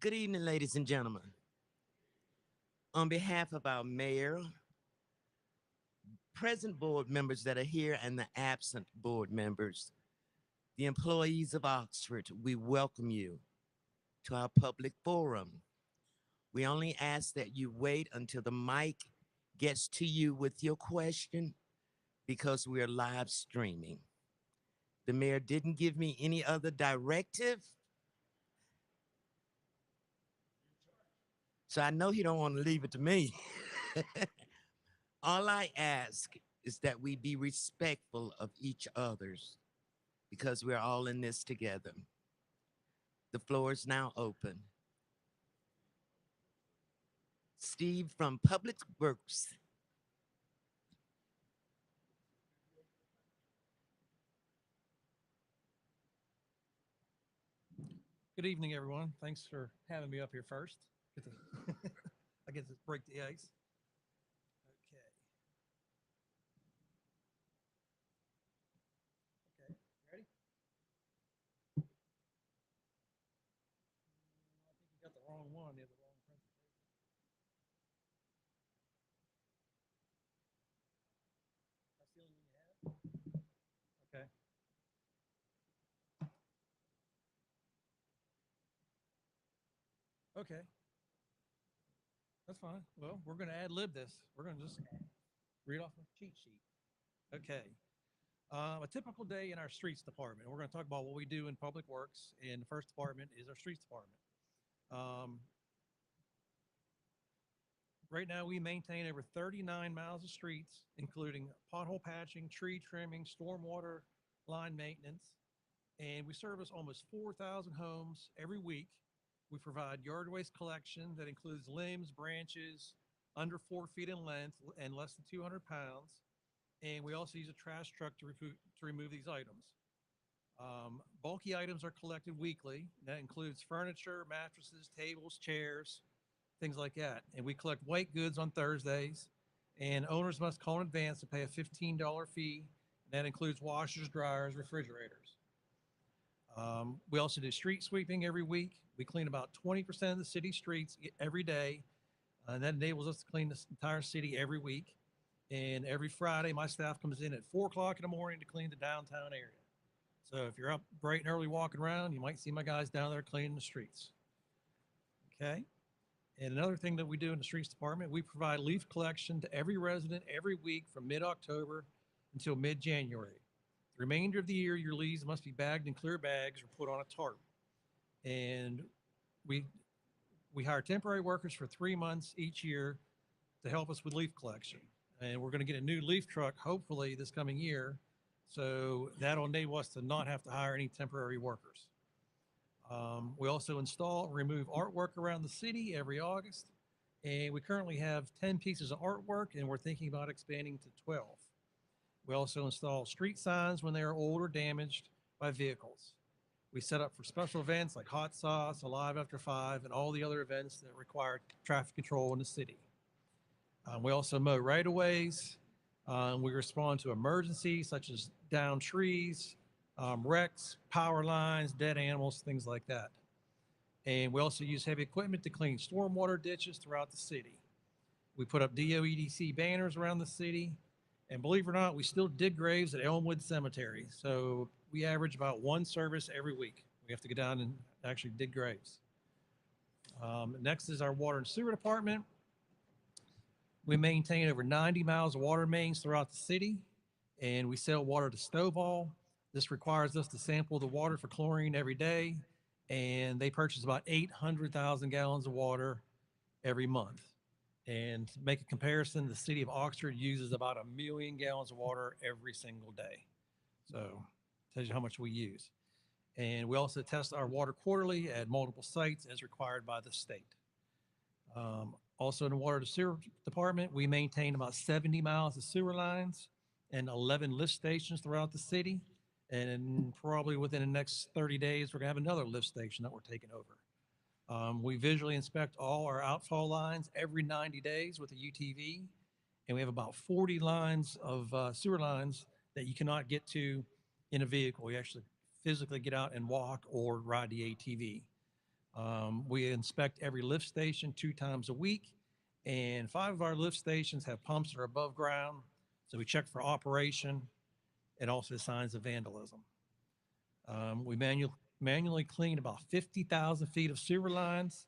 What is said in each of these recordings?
Good evening, ladies and gentlemen. On behalf of our mayor, present board members that are here, and the absent board members, the employees of Oxford, we welcome you to our public forum. We only ask that you wait until the mic gets to you with your question because we are live streaming. The mayor didn't give me any other directive, so I know he don't want to leave it to me. All I ask is that we be respectful of each other's because we're all in this together. The floor is now open. Steve from Public Works. Good evening, everyone. Thanks for having me up here first. Get to, I get to break the ice. Okay. Okay. Ready? I think you got the wrong one. You have the wrong presentation. That's the only one you have? Okay. Okay. That's fine. Well, we're going to ad lib this. We're going to just read off a cheat sheet. Okay. A typical day in our streets department. We're going to talk about what we do in public works, and the first department is our streets department. Um, Right now, we maintain over 39 miles of streets, including pothole patching, tree trimming, stormwater line maintenance, and we service almost 4,000 homes every week. We provide yard waste collection that includes limbs, branches under 4 feet in length and less than 200 pounds. And we also use a trash truck to remove these items. Bulky items are collected weekly. That includes furniture, mattresses, tables, chairs, things like that. And we collect white goods on Thursdays, and owners must call in advance to pay a $15 fee. That includes washers, dryers, refrigerators. We also do street sweeping every week. We clean about 20% of the city streets every day, and that enables us to clean this entire city every week. And every Friday, my staff comes in at 4 o'clock in the morning to clean the downtown area. So if you're up bright and early walking around, you might see my guys down there cleaning the streets. Okay. And another thing that we do in the streets department, we provide leaf collection to every resident every week from mid-October until mid-January. The remainder of the year, your leaves must be bagged in clear bags or put on a tarp. And we we hire temporary workers for 3 months each year to help us with leaf collection. And we're going to get a new leaf truck hopefully this coming year. So that'll enable us to not have to hire any temporary workers. We also install and remove artwork around the city every August. And we currently have 10 pieces of artwork, and we're thinking about expanding to 12. We also install street signs when they are old or damaged by vehicles. We set up for special events like Hot Sauce, Alive After 5, and all the other events that require traffic control in the city. We also mow right of ways. We respond to emergencies such as downed trees, wrecks, power lines, dead animals, things like that. And we also use heavy equipment to clean stormwater ditches throughout the city. We put up DOEDC banners around the city. And believe it or not, we still dig graves at Elmwood Cemetery. So we average about one service every week. We have to go down and actually dig graves. Next is our water and sewer department. We maintain over 90 miles of water mains throughout the city, and we sell water to Stovall. This requires us to sample the water for chlorine every day, and they purchase about 800,000 gallons of water every month. And to make a comparison, the city of Oxford uses about 1 million gallons of water every single day. So tells you how much we use. And we also test our water quarterly at multiple sites as required by the state. Also in the water to sewer department, we maintain about 70 miles of sewer lines and 11 lift stations throughout the city. And probably within the next 30 days, we're gonna have another lift station that we're taking over. We visually inspect all our outfall lines every 90 days with a UTV. And we have about 40 lines of sewer lines that you cannot get to in a vehicle. You actually physically get out and walk or ride the ATV. We inspect every lift station 2 times a week, and 5 of our lift stations have pumps that are above ground. So we check for operation and also signs of vandalism. We manually clean about 50,000 feet of sewer lines,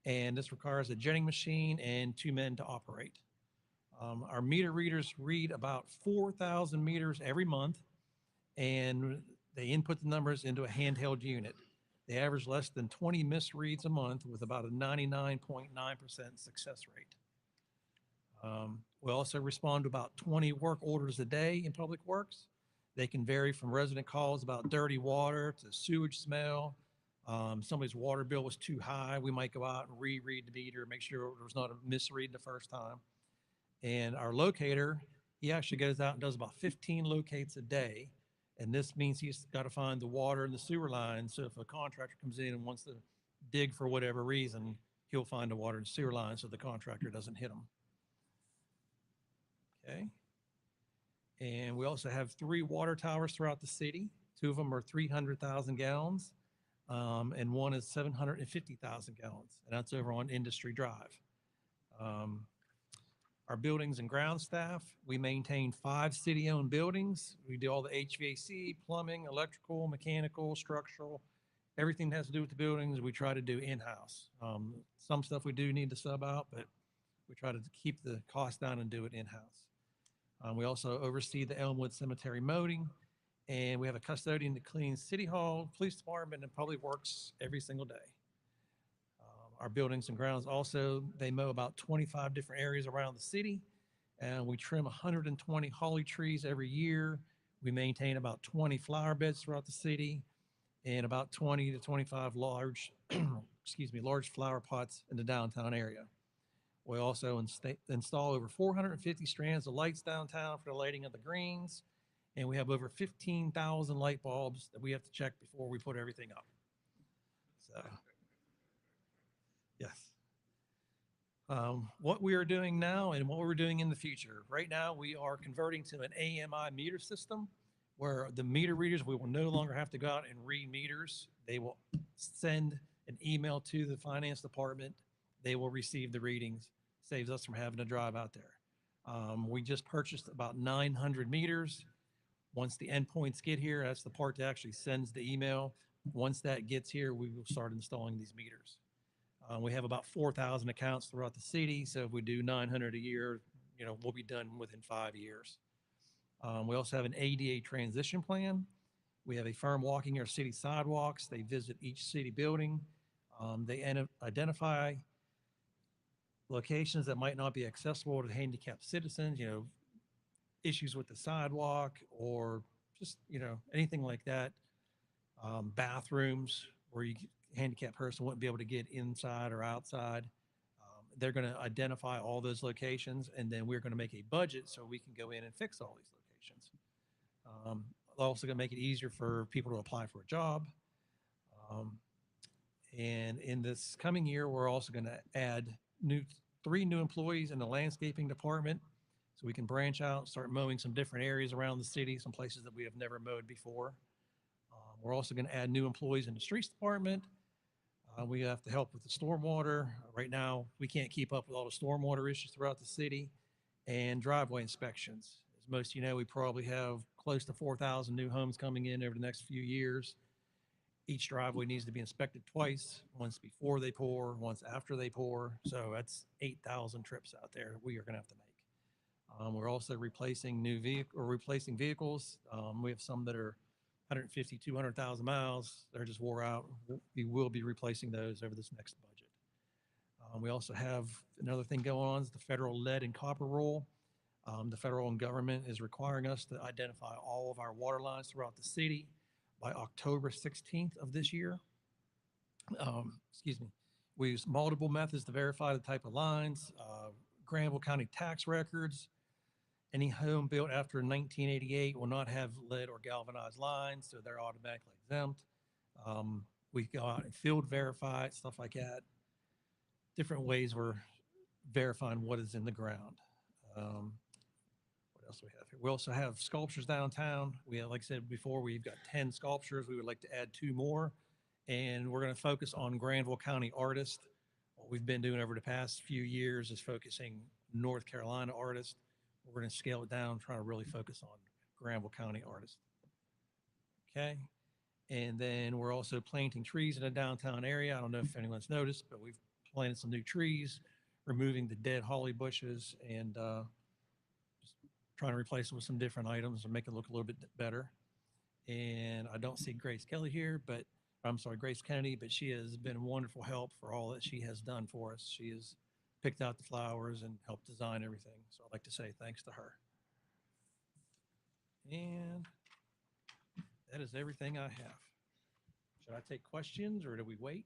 and this requires a jetting machine and 2 men to operate. Our meter readers read about 4,000 meters every month, and they input the numbers into a handheld unit. They average less than 20 misreads a month with about a 99.9% success rate. We also respond to about 20 work orders a day in Public Works. They can vary from resident calls about dirty water to sewage smell. Somebody's water bill was too high. We might go out and reread the meter, make sure there was not a misread the first time. And our locator, he actually goes out and does about 15 locates a day. And this means he's got to find the water and the sewer line. So if a contractor comes in and wants to dig for whatever reason, he'll find the water and sewer line so the contractor doesn't hit them. Okay. And we also have 3 water towers throughout the city. 2 of them are 300,000 gallons, and one is 750,000 gallons, and that's over on Industry Drive. Our buildings and ground staff, we maintain 5 city-owned buildings. We do all the HVAC, plumbing, electrical, mechanical, structural, everything that has to do with the buildings, we try to do in-house. Some stuff we do need to sub out, but we try to keep the cost down and do it in-house. We also oversee the Elmwood Cemetery mowing, and we have a custodian that cleans City Hall, Police Department, and Public Works every single day. Our buildings and grounds also, they mow about 25 different areas around the city, and we trim 120 holly trees every year. We maintain about 20 flower beds throughout the city and about 20 to 25 large, large flower pots in the downtown area. We also install over 450 strands of lights downtown for the lighting of the greens, and we have over 15,000 light bulbs that we have to check before we put everything up. So, yes. What we are doing now and what we're doing in the future. Right now, we are converting to an AMI meter system where the meter readers, we will no longer have to go out and read meters. They will send an email to the finance department. They will receive the readings. Saves us from having to drive out there. We just purchased about 900 meters. Once the endpoints get here, that's the part that actually sends the email. Once that gets here, we will start installing these meters. We have about 4,000 accounts throughout the city. So if we do 900 a year, we'll be done within 5 years. We also have an ADA transition plan. We have a firm walking our city sidewalks. They visit each city building. They identify locations that might not be accessible to handicapped citizens, issues with the sidewalk or just, anything like that. Bathrooms where handicapped person wouldn't be able to get inside or outside. They're going to identify all those locations, and then we're going to make a budget so we can go in and fix all these locations. Also going to make it easier for people to apply for a job. And in this coming year, we're also going to add 3 new employees in the landscaping department so we can branch out, start mowing some different areas around the city, some places that we have never mowed before. We're also going to add new employees in the streets department. We have to help with the stormwater. Right now, we can't keep up with all the stormwater issues throughout the city and driveway inspections. As most of you know, we probably have close to 4,000 new homes coming in over the next few years. Each driveway needs to be inspected twice, once before they pour, once after they pour. So that's 8,000 trips out there we are going to have to make. We're also replacing vehicles. We have some that are 150, 200,000 miles. They're just wore out. We will be replacing those over this next budget. We also have another thing going on is the federal lead and copper rule. The federal government is requiring us to identify all of our water lines throughout the city by October 16th of this year. We use multiple methods to verify the type of lines, Granville County tax records. Any home built after 1988 will not have lead or galvanized lines, so they're automatically exempt. We go out and field verify it, stuff like that. Different ways we're verifying what is in the ground. What else do we have here? We also have sculptures downtown. Like I said before, we've got 10 sculptures. We would like to add 2 more. And we're going to focus on Granville County artists. What we've been doing over the past few years is focusing North Carolina artists. We're going to scale it down, trying to really focus on Granville County artists. Okay. And then we're also planting trees in the downtown area. I don't know if anyone's noticed, but we've planted some new trees, removing the dead holly bushes and just trying to replace them with some different items and make it look a little bit better. And I don't see Grace Kelly here, but I'm sorry, Grace Kennedy, but she has been a wonderful help for all that she has done for us. She has picked out the flowers and helped design everything. So I'd like to say thanks to her. And that is everything I have. Should I take questions or do we wait?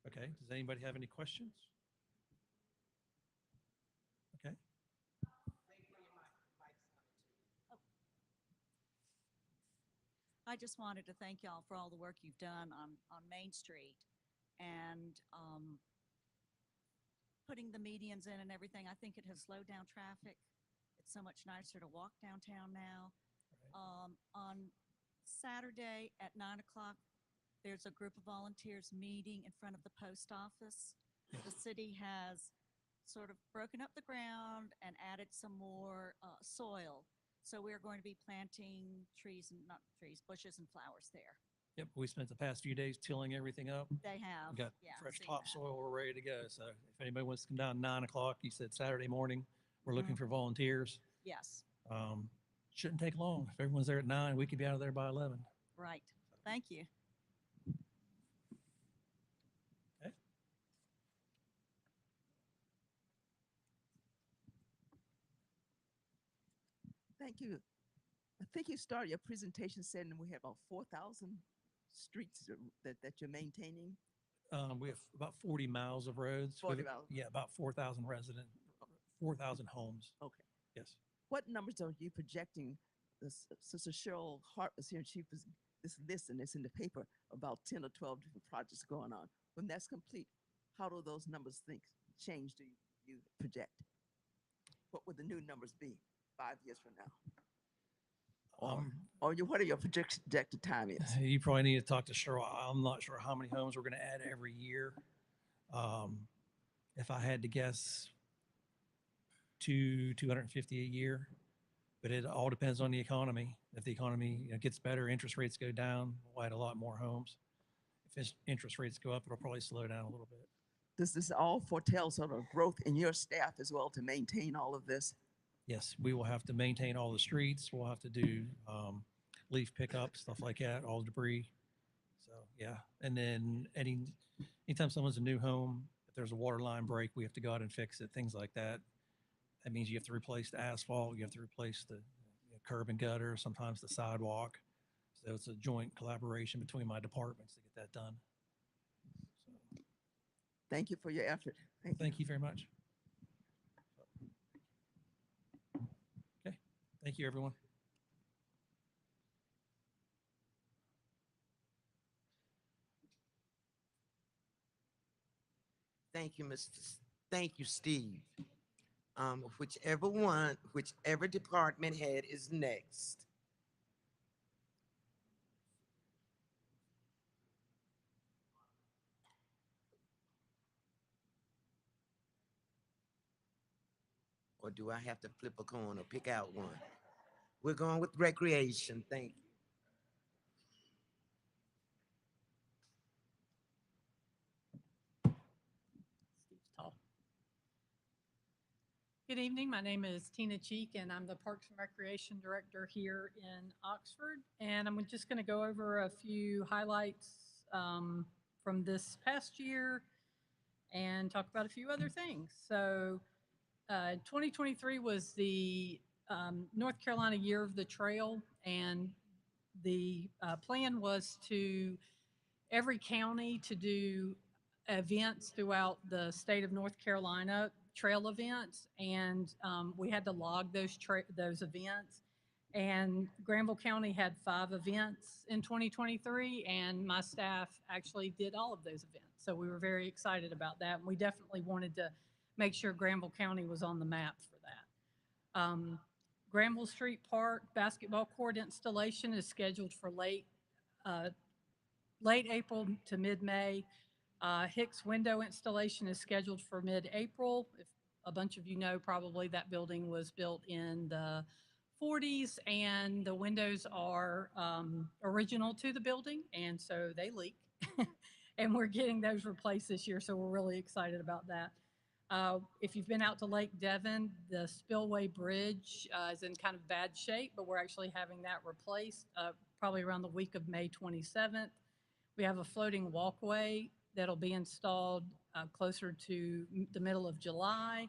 Okay, does anybody have any questions? Okay. I just wanted to thank y'all for all the work you've done on Main Street and putting the medians in and everything. I think it has slowed down traffic. It's so much nicer to walk downtown now. On Saturday at 9 o'clock, there's a group of volunteers meeting in front of the post office. The city has sort of broken up the ground and added some more soil. So we're going to be planting trees and not trees, bushes and flowers there. Yep, we spent the past few days tilling everything up. They have. We got yeah, fresh seen that. topsoil. We're ready to go. So if anybody wants to come down 9 o'clock, you said Saturday morning, we're looking for volunteers. Yes, Shouldn't take long. If everyone's there at 9, we could be out of there by 11. right. Thank you. Okay. Thank you. I think you started your presentation saying we have about 4,000 streets that you're maintaining. We have about 40 miles of roads. 40 with- miles. Yeah, about 4,000 resident, 4,000 homes. Okay. Yes. What numbers are you projecting? Sister Cheryl Hart was here and she was listing this in the paper about 10 or 12 different projects going on. When that's complete, how do those numbers change do you project? What would the new numbers be 5 years from now? Or what are your projected time is? You probably need to talk to Cheryl. I'm not sure how many homes we're going to add every year. If I had to guess, 250 a year, but it all depends on the economy. If the economy gets better, interest rates go down, we'll add a lot more homes. If interest rates go up, it'll probably slow down a little bit. Does this all foretell sort of growth in your staff as well to maintain all of this? Yes, we will have to maintain all the streets. We'll have to do leaf pickup, stuff like that, all debris. So yeah, and then anytime someone's a new home, if there's a water line break, we have to go out and fix it, things like that. That means you have to replace the asphalt, you have to replace the curb and gutter, sometimes the sidewalk. So it's a joint collaboration between my departments to get that done. So, Thank you for your effort. thank you very much. Okay, thank you, everyone. Thank you, Thank you, Steve. Whichever department head is next. Or do I have to flip a coin or pick out one? We're going with recreation. Thank you. Steve's tall. Good evening. My name is Tina Cheek, and I'm the Parks and Recreation Director here in Oxford. And I'm just going to go over a few highlights from this past year and talk about a few other things. So 2023 was the North Carolina Year of the Trail, and the plan was to every county to do events throughout the state of North Carolina, trail events, and we had to log those events. And Granville County had 5 events in 2023, and my staff actually did all of those events. So we were very excited about that, and we definitely wanted to make sure Granville County was on the map for that. Granville Street Park basketball court installation is scheduled for late late April to mid-May. Hicks window installation is scheduled for mid-April. If a bunch of you know, probably that building was built in the 40s, and the windows are original to the building, and so they leak. And we're getting those replaced this year, so we're really excited about that. If you've been out to Lake Devon, the Spillway Bridge is in kind of bad shape, but we're actually having that replaced probably around the week of May 27th. We have a floating walkway that'll be installed closer to the middle of July.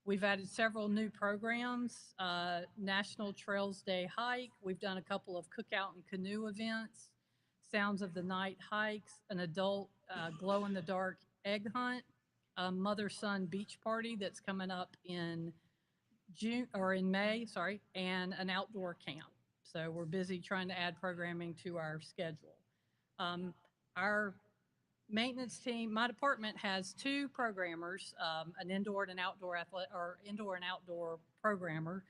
We've added several new programs, National Trails Day Hike. We've done a couple of cookout and canoe events, Sounds of the Night hikes, an adult glow-in-the-dark egg hunt, a mother-son beach party that's coming up in May, sorry, and an outdoor camp. So we're busy trying to add programming to our schedule. Our maintenance team, my department has two programmers, an indoor and outdoor programmer.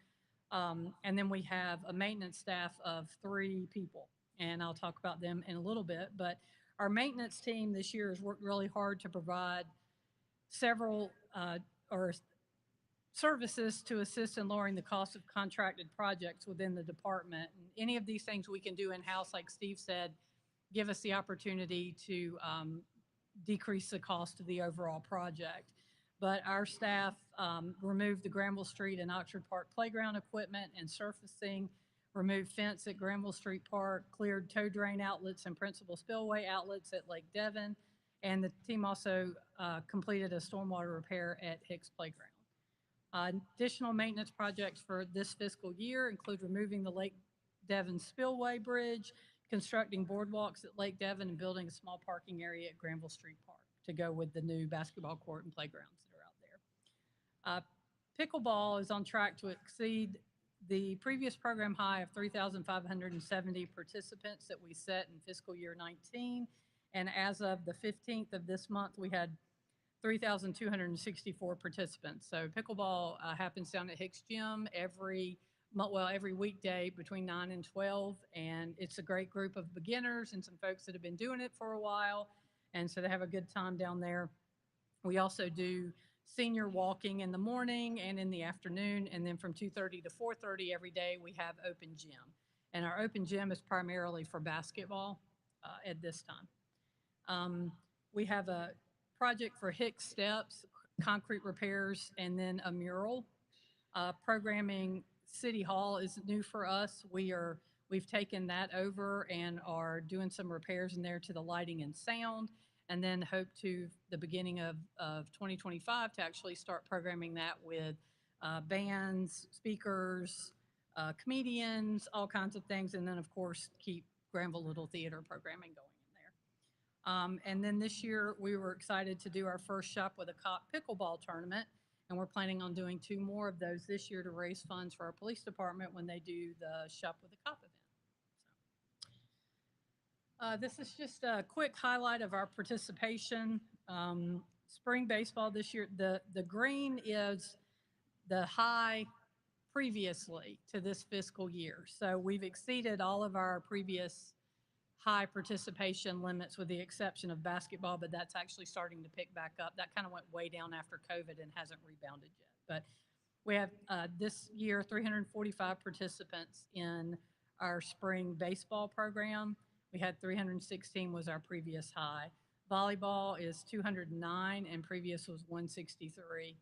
And then we have a maintenance staff of 3 people, and I'll talk about them in a little bit. But our maintenance team this year has worked really hard to provide several services to assist in lowering the cost of contracted projects within the department. And any of these things we can do in-house, like Steve said, give us the opportunity to decrease the cost of the overall project. But our staff removed the Granville Street and Oxford Park playground equipment and surfacing, removed fence at Granville Street Park, cleared tow drain outlets and principal spillway outlets at Lake Devon, and the team also completed a stormwater repair at Hicks Playground. Additional maintenance projects for this fiscal year include removing the Lake Devon Spillway Bridge, constructing boardwalks at Lake Devon, and building a small parking area at Granville Street Park to go with the new basketball court and playgrounds that are out there. Pickleball is on track to exceed the previous program high of 3,570 participants that we set in fiscal year 19. And as of the 15th of this month, we had 3,264 participants. So pickleball happens down at Hicks Gym every weekday between 9 and 12, and it's a great group of beginners and some folks that have been doing it for a while, and so they have a good time down there. We also do senior walking in the morning and in the afternoon, and then from 2:30 to 4:30 every day we have open gym. And our open gym is primarily for basketball at this time. We have a project for Hicks Steps, concrete repairs, and then a mural. Programming City Hall is new for us. We've taken that over and are doing some repairs in there to the lighting and sound, and then hope to the beginning of 2025 to actually start programming that with bands, speakers, comedians, all kinds of things, and then of course keep Granville Little Theater programming going in there. And then this year we were excited to do our first Shop with a Cop pickleball tournament, and we're planning on doing 2 more of those this year to raise funds for our police department when they do the Shop with a Cop event. This is just a quick highlight of our participation. Spring baseball this year, the green is the high previously to this fiscal year. So we've exceeded all of our previous high participation limits with the exception of basketball, but that's actually starting to pick back up. That kind of went way down after COVID and hasn't rebounded yet. But we have this year 345 participants in our spring baseball program. We had 316 was our previous high. Volleyball is 209 and previous was 163.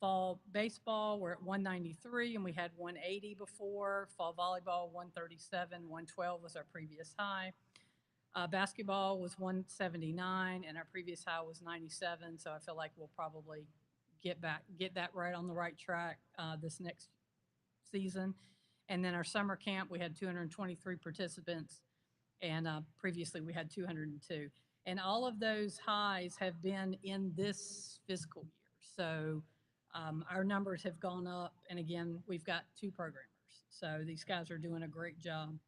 Fall baseball, we're at 193 and we had 180 before. Fall volleyball, 137, 112 was our previous high. Basketball was 179 and our previous high was 97. So I feel like we'll probably get that right on the right track this next season. And then our summer camp, we had 223 participants, and previously we had 202. And all of those highs have been in this fiscal year. So our numbers have gone up, and again, we've got 2 programmers. So these guys are doing a great job.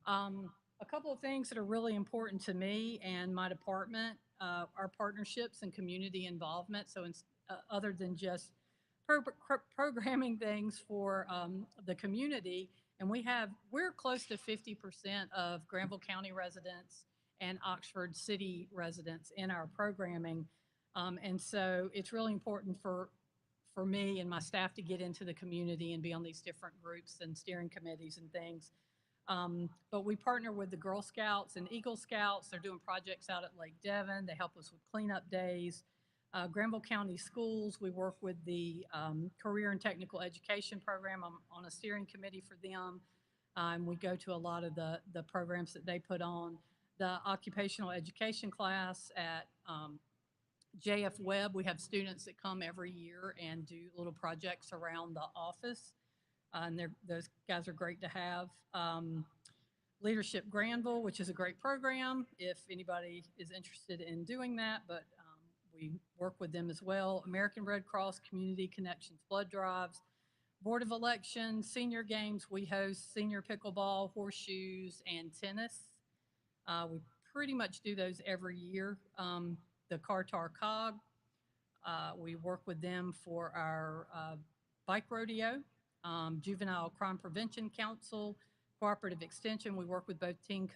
A couple of things that are really important to me and my department are partnerships and community involvement. So other than just programming things for the community, And we're close to 50% of Granville County residents and Oxford City residents in our programming. And so it's really important for me and my staff to get into the community and be on these different groups and steering committees and things. But we partner with the Girl Scouts and Eagle Scouts. They're doing projects out at Lake Devon. They help us with cleanup days. Granville County Schools, we work with the Career and Technical Education Program. I'm on a steering committee for them. We go to a lot of the programs that they put on. The occupational education class at JF Webb, we have students that come every year and do little projects around the office. And those guys are great to have. Leadership Granville, which is a great program if anybody is interested in doing that, but we work with them as well. American Red Cross Community Connections blood drives. Board of Elections, senior games, we host senior pickleball, horseshoes, and tennis. We pretty much do those every year. The Cartar Cog, we work with them for our bike rodeo. Juvenile Crime Prevention Council, Cooperative Extension, we work with both Teen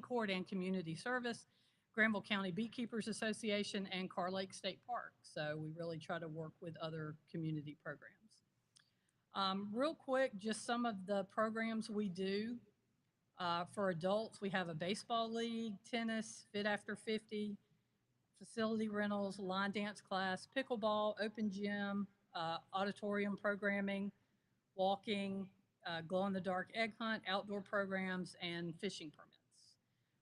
Court and Community Service. Granville County Beekeepers Association, and Carr Lake State Park. So we really try to work with other community programs. Real quick, just some of the programs we do. For adults, we have a baseball league, tennis, Fit After 50, facility rentals, line dance class, pickleball, open gym, auditorium programming, walking, glow-in-the-dark egg hunt, outdoor programs, and fishing permits.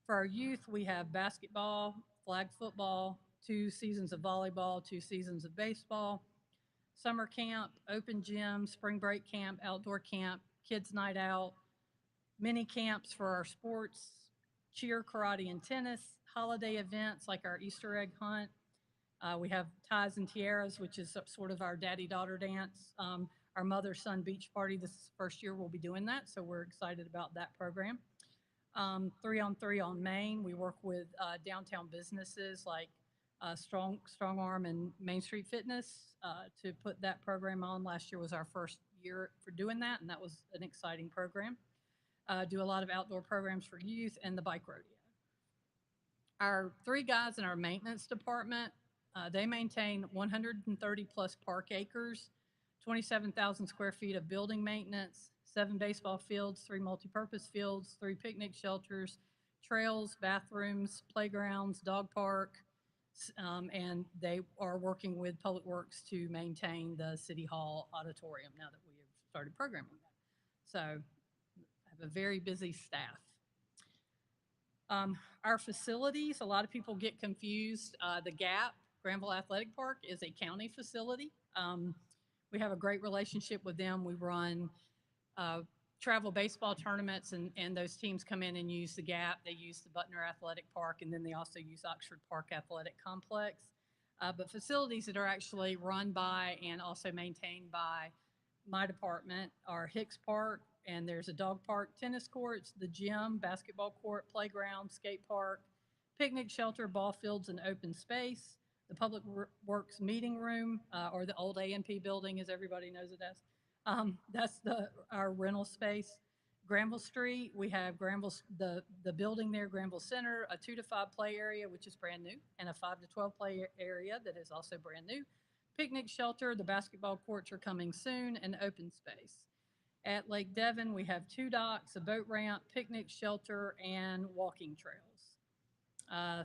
For our youth, we have basketball, flag football, 2 seasons of volleyball, 2 seasons of baseball, summer camp, open gym, spring break camp, outdoor camp, kids night out, mini camps for our sports, cheer, karate, and tennis, holiday events like our Easter egg hunt. We have Ties and Tiaras, which is sort of our daddy-daughter dance. Our mother-son beach party, this is the first year we'll be doing that, so we're excited about that program. 3-on-3 on Main, we work with downtown businesses like Strong Arm and Main Street Fitness to put that program on. Last year was our first year for doing that, and that was an exciting program. Do a lot of outdoor programs for youth and the bike rodeo. Our 3 guys in our maintenance department, they maintain 130 plus park acres, 27,000 square feet of building maintenance, 7 baseball fields, 3 multipurpose fields, 3 picnic shelters, trails, bathrooms, playgrounds, dog park, and they are working with Public Works to maintain the City Hall auditorium now that we have started programming that. So I have a very busy staff. Our facilities, a lot of people get confused. The GAP, Granville Athletic Park, is a county facility. We have a great relationship with them. We run travel baseball tournaments, and those teams come in and use the GAP. They use the Butner Athletic Park, and then they also use Oxford Park Athletic Complex. But facilities that are actually run by and also maintained by my department are Hicks Park, and there's a dog park, tennis courts, the gym, basketball court, playground, skate park, picnic shelter, ball fields, and open space. The Public Works meeting room, or the old A&P building, as everybody knows it as. That's our rental space. Granville Street, we have the building there, Granville Center, a 2 to 5 play area, which is brand new, and a 5 to 12 play area that is also brand new. Picnic shelter, the basketball courts are coming soon, and open space. At Lake Devon, we have 2 docks, a boat ramp, picnic shelter, and walking trails.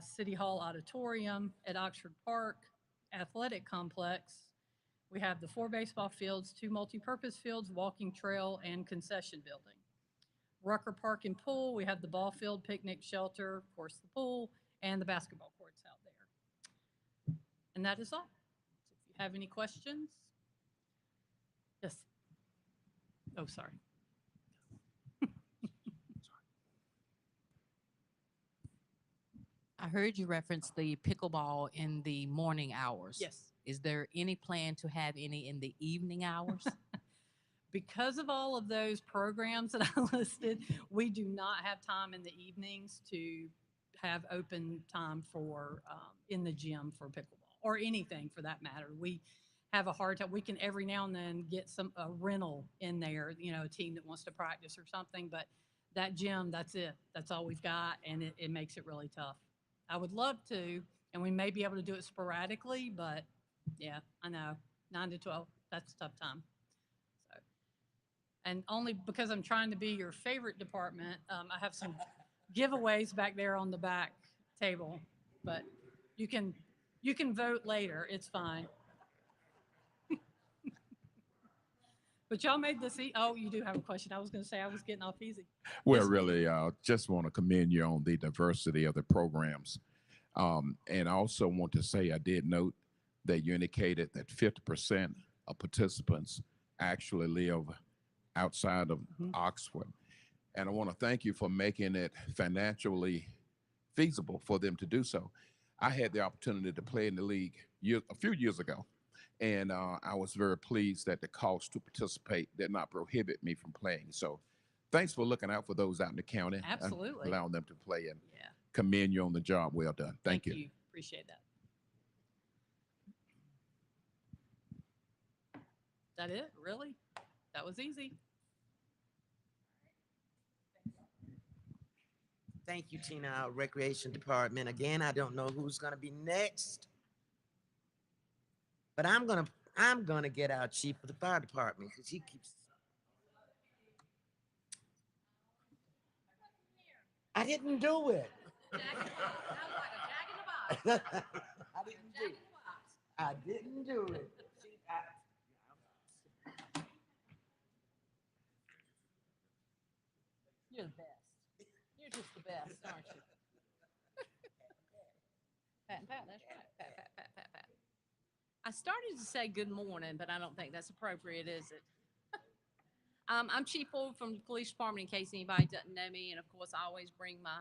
City Hall Auditorium at Oxford Park Athletic Complex. We have the 4 baseball fields, 2 multi-purpose fields, walking trail, and concession building. Rucker Park and Pool, we have the ball field, picnic shelter, of course the pool, and the basketball courts out there. And that is all. So if you have any questions? Yes. Oh, sorry. I heard you reference the pickleball in the morning hours. Yes. Is there any plan to have any in the evening hours? Because of all of those programs that I listed, we do not have time in the evenings to have open time for in the gym for pickleball or anything for that matter. We have a hard time. We can every now and then get a rental in there, you know, a team that wants to practice or something, but that gym, that's it. That's all we've got, and it makes it really tough. I would love to, and we may be able to do it sporadically, but yeah, I know, 9 to 12, that's a tough time. So, and only because I'm trying to be your favorite department, I have some giveaways back there on the back table, but you can vote later. It's fine. But y'all made this. Oh, you do have a question. I was going to say I was getting off easy. Well, Yes, ma'am. really, just want to commend you on the diversity of the programs. And I also want to say I did note that you indicated that 50% of participants actually live outside of Mhm. Oxford. And I want to thank you for making it financially feasible for them to do so. I had the opportunity to play in the league a few years ago, and I was very pleased that the cost to participate did not prohibit me from playing. So thanks for looking out for those out in the county. and Absolutely. allowing them to play, and Yeah. commend you on the job well done. Thank you. Appreciate that. Is that it? Really? That was easy. Thank you, Tina, our Recreation Department. Again, I don't know who's gonna be next, but I'm gonna get our chief of the fire department because he keeps. I didn't do it. I didn't do it. I didn't do it. See, You're the best. You're just the best, aren't you? Pat and Pat, that's right. Pat, Pat, Pat, Pat, Pat. I started to say good morning, but I don't think that's appropriate, is it? I'm Chief Floyd from the Police Department, in case anybody doesn't know me. And of course, I always bring my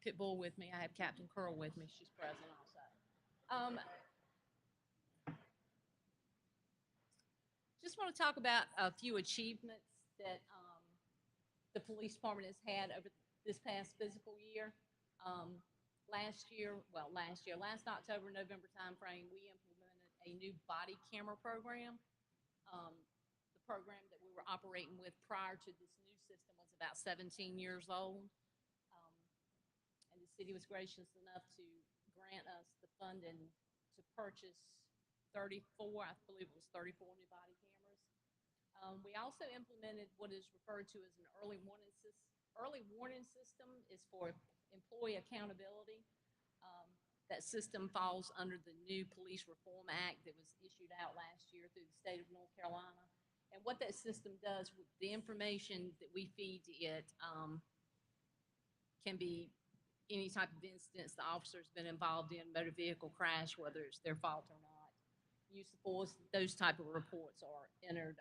pit bull with me. I have Captain Curl with me. She's present also. Just want to talk about a few achievements that the police department has had over this past fiscal year. Last October, November timeframe, we implemented a new body camera program. The program that we were operating with prior to this new system was about 17 years old. And the city was gracious enough to grant us the funding to purchase 34, I believe it was 34 new body cameras. We also implemented what is referred to as an early warning system. Early warning system is for employee accountability. That system falls under the new Police Reform Act that was issued out last year through the state of North Carolina. And what that system does with the information that we feed to it can be any type of instance the officer's been involved in, motor vehicle crash, whether it's their fault or not, use of force, those type of reports are entered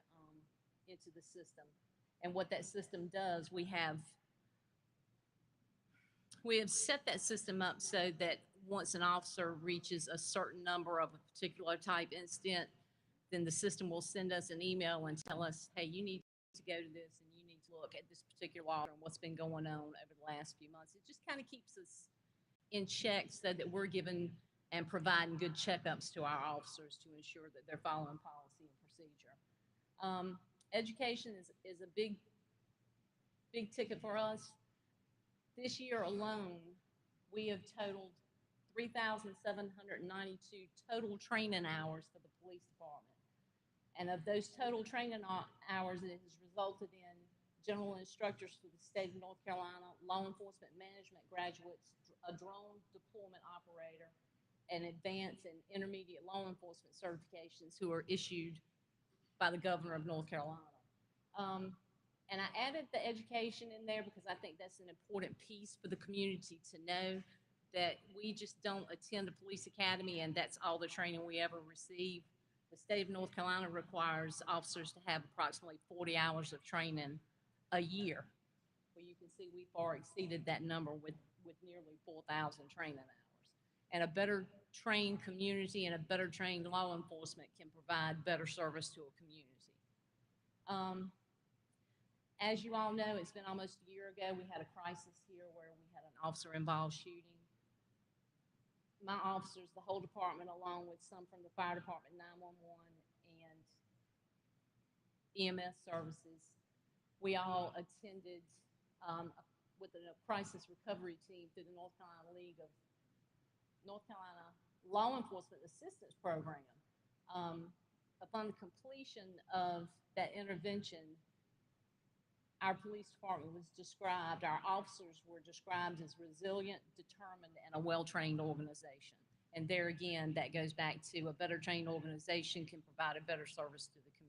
into the system. And what that system does, we have set that system up so that once an officer reaches a certain number of a particular type incident, then the system will send us an email and tell us, hey, you need to go to this and you need to look at this particular order and what's been going on over the last few months. It just kind of keeps us in check so that we're giving and providing good checkups to our officers to ensure that they're following policy and procedure. Education is a big ticket for us. This year alone, we have totaled 3,792 total training hours for the police department. And of those total training hours, it has resulted in general instructors for the state of North Carolina, law enforcement management graduates, a drone deployment operator, and advanced and intermediate law enforcement certifications who are issued by the governor of North Carolina. And I added the education in there because I think that's an important piece for the community to know, that we just don't attend a police academy and that's all the training we ever receive. The state of North Carolina requires officers to have approximately 40 hours of training a year. Well, you can see we far exceeded that number with nearly 4,000 training hours. And a better trained community and a better trained law enforcement can provide better service to a community. As you all know, it's been almost a year ago, we had a crisis here where we had an officer-involved shooting. my officers, the whole department, along with some from the fire department, 911, and EMS services, we all attended with a crisis recovery team through the North Carolina League of North Carolina Law Enforcement Assistance Program. Upon the completion of that intervention, our police department was described, our officers were described as resilient, determined, and a well-trained organization. And there again, that goes back to a better trained organization can provide a better service to the community.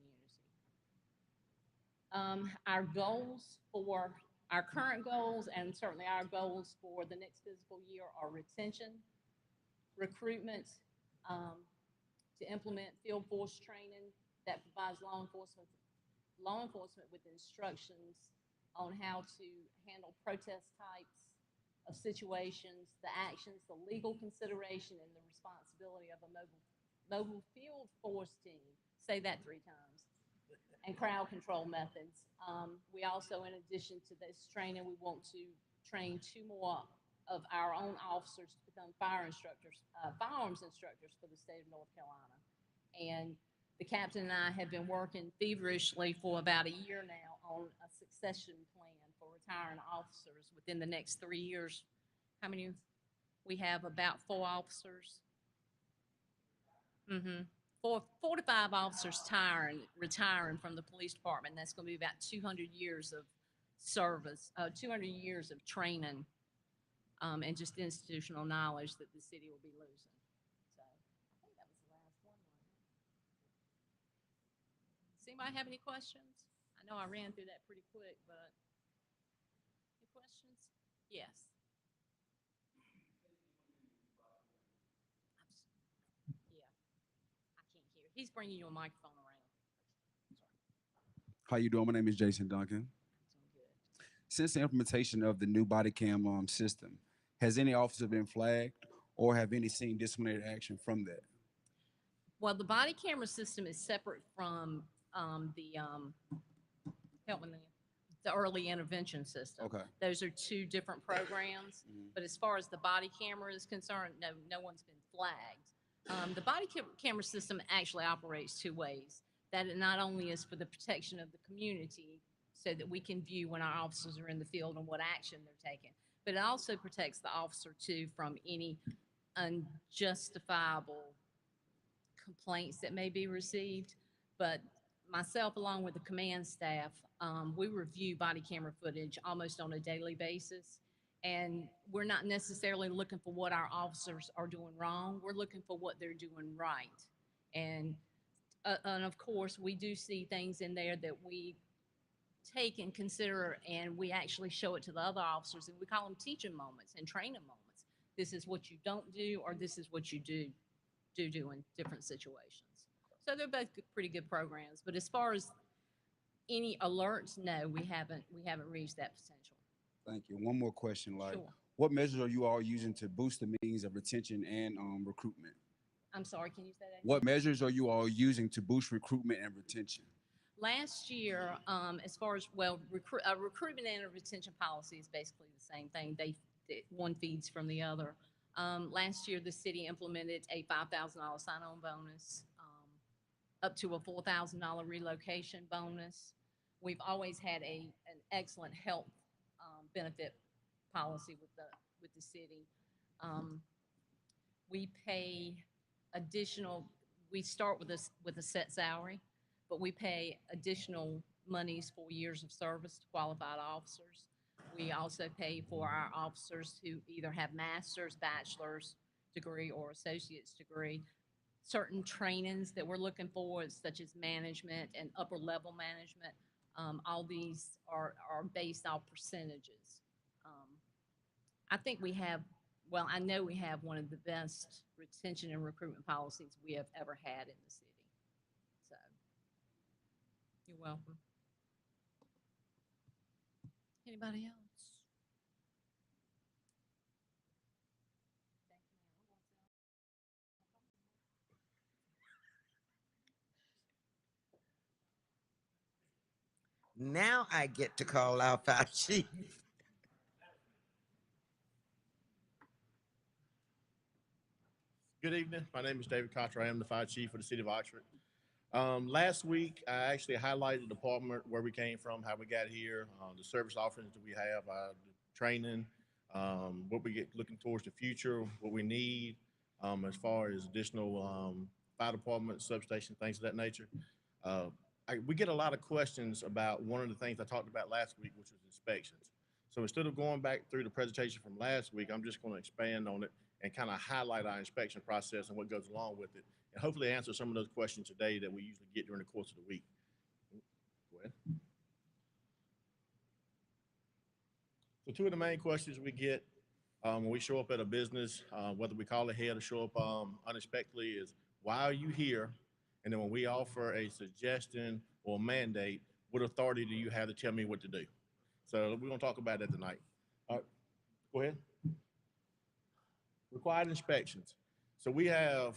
Our goals for our current goals and certainly our goals for the next fiscal year are retention, recruitment, to implement field force training that provides law enforcement with instructions on how to handle protest types of situations, the actions, the legal consideration, and the responsibility of a mobile field force team. Say that 3 times. And crowd control methods. We also, in addition to this training, we want to train 2 more of our own officers to become firearms instructors for the state of North Carolina. And the captain and I have been working feverishly for about a year now on a succession plan for retiring officers within the next 3 years. How many? We have about 4 officers. 4 to 5 officers retiring from the police department. That's going to be about 200 years of service, 200 years of training, and just institutional knowledge that the city will be losing. So I think that was the last one. Does anybody have any questions? I know I ran through that pretty quick, but any questions? Yes. Yeah, I can't hear. He's bringing you a microphone around. How you doing? My name is Jason Duncan. Doing good. Since the implementation of the new body cam system, has any officer been flagged or have any seen disciplinary action from that? Well, the body camera system is separate from the early intervention system. Okay. Those are 2 different programs. But as far as the body camera is concerned, no one's been flagged. The body camera system actually operates 2 ways. That it not only is for the protection of the community so that we can view when our officers are in the field and what action they're taking, but it also protects the officer too from any unjustifiable complaints that may be received. But myself, along with the command staff, we review body camera footage almost on a daily basis. And we're not necessarily looking for what our officers are doing wrong. We're looking for what they're doing right. And of course, we do see things in there that we take and consider, and we actually show it to the other officers, and we call them teaching moments and training moments. This is what you don't do, or this is what you do in different situations. So they're both pretty good programs. But as far as any alerts, no, we haven't reached that potential. Thank you. One more question, like, Sure. what measures are you all using to boost the means of retention and recruitment? I'm sorry, can you say that again? What measures are you all using to boost recruitment and retention? Last year, as far as, recruitment and retention policy is basically the same thing. One feeds from the other. Last year, the city implemented a $5,000 sign-on bonus, up to a $4,000 relocation bonus. We've always had an excellent health benefit policy with the city. We pay additional. We start with a set salary, but we pay additional monies for years of service to qualified officers. We also pay for our officers who either have master's, bachelor's degree, or associate's degree. Certain trainings that we're looking for, such as management and upper level management, all these are based off percentages. I think I know we have one of the best retention and recruitment policies we have ever had in the city. So, you're welcome. Anybody else? Now I get to call out our chief. Good evening. My name is David Cotter. I am the fire chief for the city of Oxford. Last week, I actually highlighted the department, where we came from, how we got here, the service offerings that we have, the training, what we get looking towards the future, what we need as far as additional fire department, substation, things of that nature. We get a lot of questions about one of the things I talked about last week, which was inspections. So instead of going back through the presentation from last week, I'm just going to expand on it and kind of highlight our inspection process and what goes along with it, and hopefully answer some of those questions today that we usually get during the course of the week. Go ahead. So two of the main questions we get when we show up at a business, whether we call ahead or show up unexpectedly, is why are you here? And then when we offer a suggestion or mandate, what authority do you have to tell me what to do? So we're going to talk about that tonight. Go ahead. Required inspections. So we have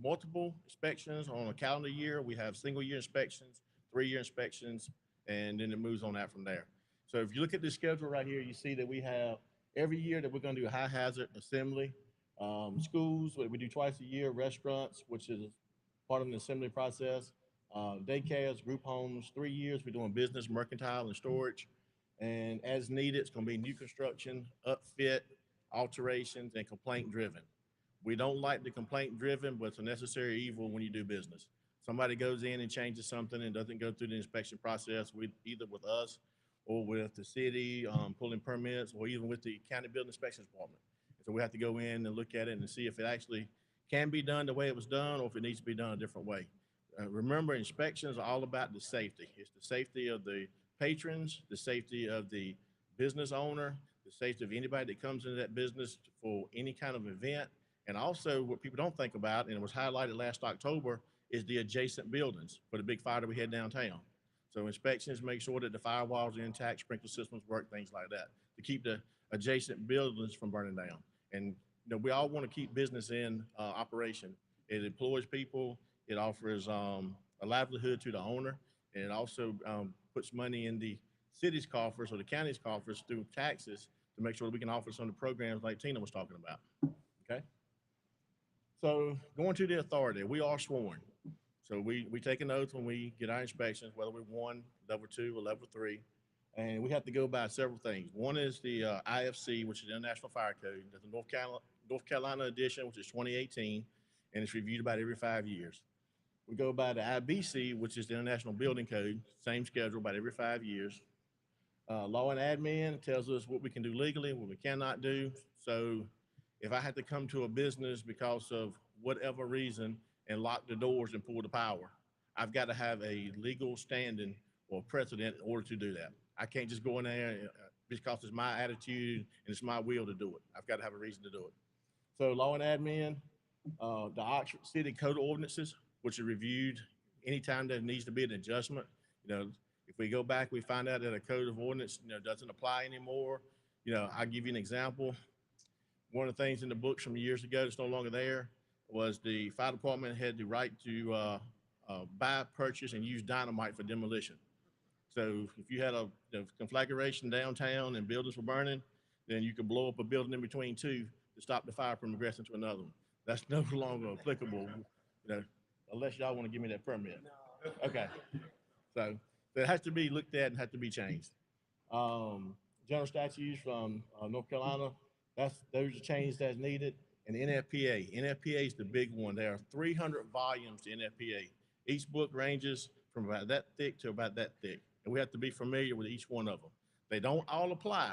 multiple inspections on a calendar year. We have single-year inspections, 3-year inspections, and then it moves on out from there. So if you look at the schedule right here, you see that we have every year that we're going to do a high hazard assembly. Schools, we do twice a year. Restaurants, which is part of the assembly process. Daycares, group homes, 3 years. We're doing business, mercantile, and storage. And as needed, it's going to be new construction, upfit, alterations, and complaint driven. We don't like the complaint driven, but it's a necessary evil when you do business. Somebody goes in and changes something and doesn't go through the inspection process with either with us or with the city pulling permits, or even with the county building inspections department. So we have to go in and look at it and see if it actually can be done the way it was done, or if it needs to be done a different way. Remember, inspections are all about the safety. It's the safety of the patrons, the safety of the business owner, the safety of anybody that comes into that business for any kind of event. And also what people don't think about, and it was highlighted last October, is the adjacent buildings for the big fire that we had downtown. So inspections make sure that the firewalls are intact, sprinkler systems work, things like that, to keep the adjacent buildings from burning down. And we all want to keep business in operation. It employs people, it offers a livelihood to the owner, and it also puts money in the city's coffers or the county's coffers through taxes to make sure that we can offer some of the programs like Tina was talking about, okay? So going to the authority, we are sworn. So we take an oath when we get our inspections, whether we're 1, level 2, or level 3, and we have to go by several things. One is the IFC, which is the International Fire Code. There's the North Carolina edition, which is 2018, and it's reviewed about every 5 years. We go by the IBC, which is the International Building Code, same schedule, about every 5 years. Law and admin tells us what we can do legally, what we cannot do. So if I had to come to a business because of whatever reason and lock the doors and pull the power, I've got to have a legal standing or precedent in order to do that. I can't just go in there because it's my attitude and it's my will to do it. I've got to have a reason to do it. So law and admin, the Oxford City Code of Ordinances, which are reviewed anytime there needs to be an adjustment. If we go back, we find out that a code of ordinance, doesn't apply anymore. I'll give you an example. One of the things in the books from years ago that's no longer there was the fire department had the right to buy, purchase, and use dynamite for demolition. So if you had a conflagration downtown and buildings were burning, then you could blow up a building in between two to stop the fire from progressing to another one. That's no longer applicable, unless y'all want to give me that permit. Okay. So it has to be looked at and has to be changed. General statutes from North Carolina, those are changed as needed. And the NFPA. NFPA is the big one. There are 300 volumes to NFPA. Each book ranges from about that thick to about that thick. And we have to be familiar with each one of them. They don't all apply.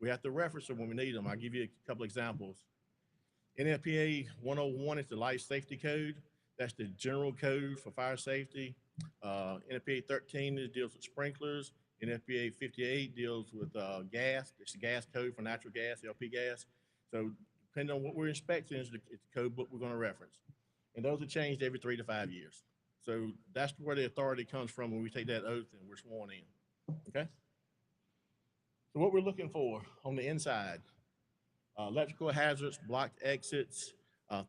We have to reference them when we need them. I'll give you a couple examples. NFPA 101 is the Life Safety Code. That's the general code for fire safety. NFPA 13 deals with sprinklers. NFPA 58 deals with gas. It's the gas code for natural gas, LP gas. So depending on what we're inspecting, it's the code book we're going to reference. And those are changed every 3 to 5 years. So that's where the authority comes from when we take that oath and we're sworn in, okay? So what we're looking for on the inside, electrical hazards, blocked exits,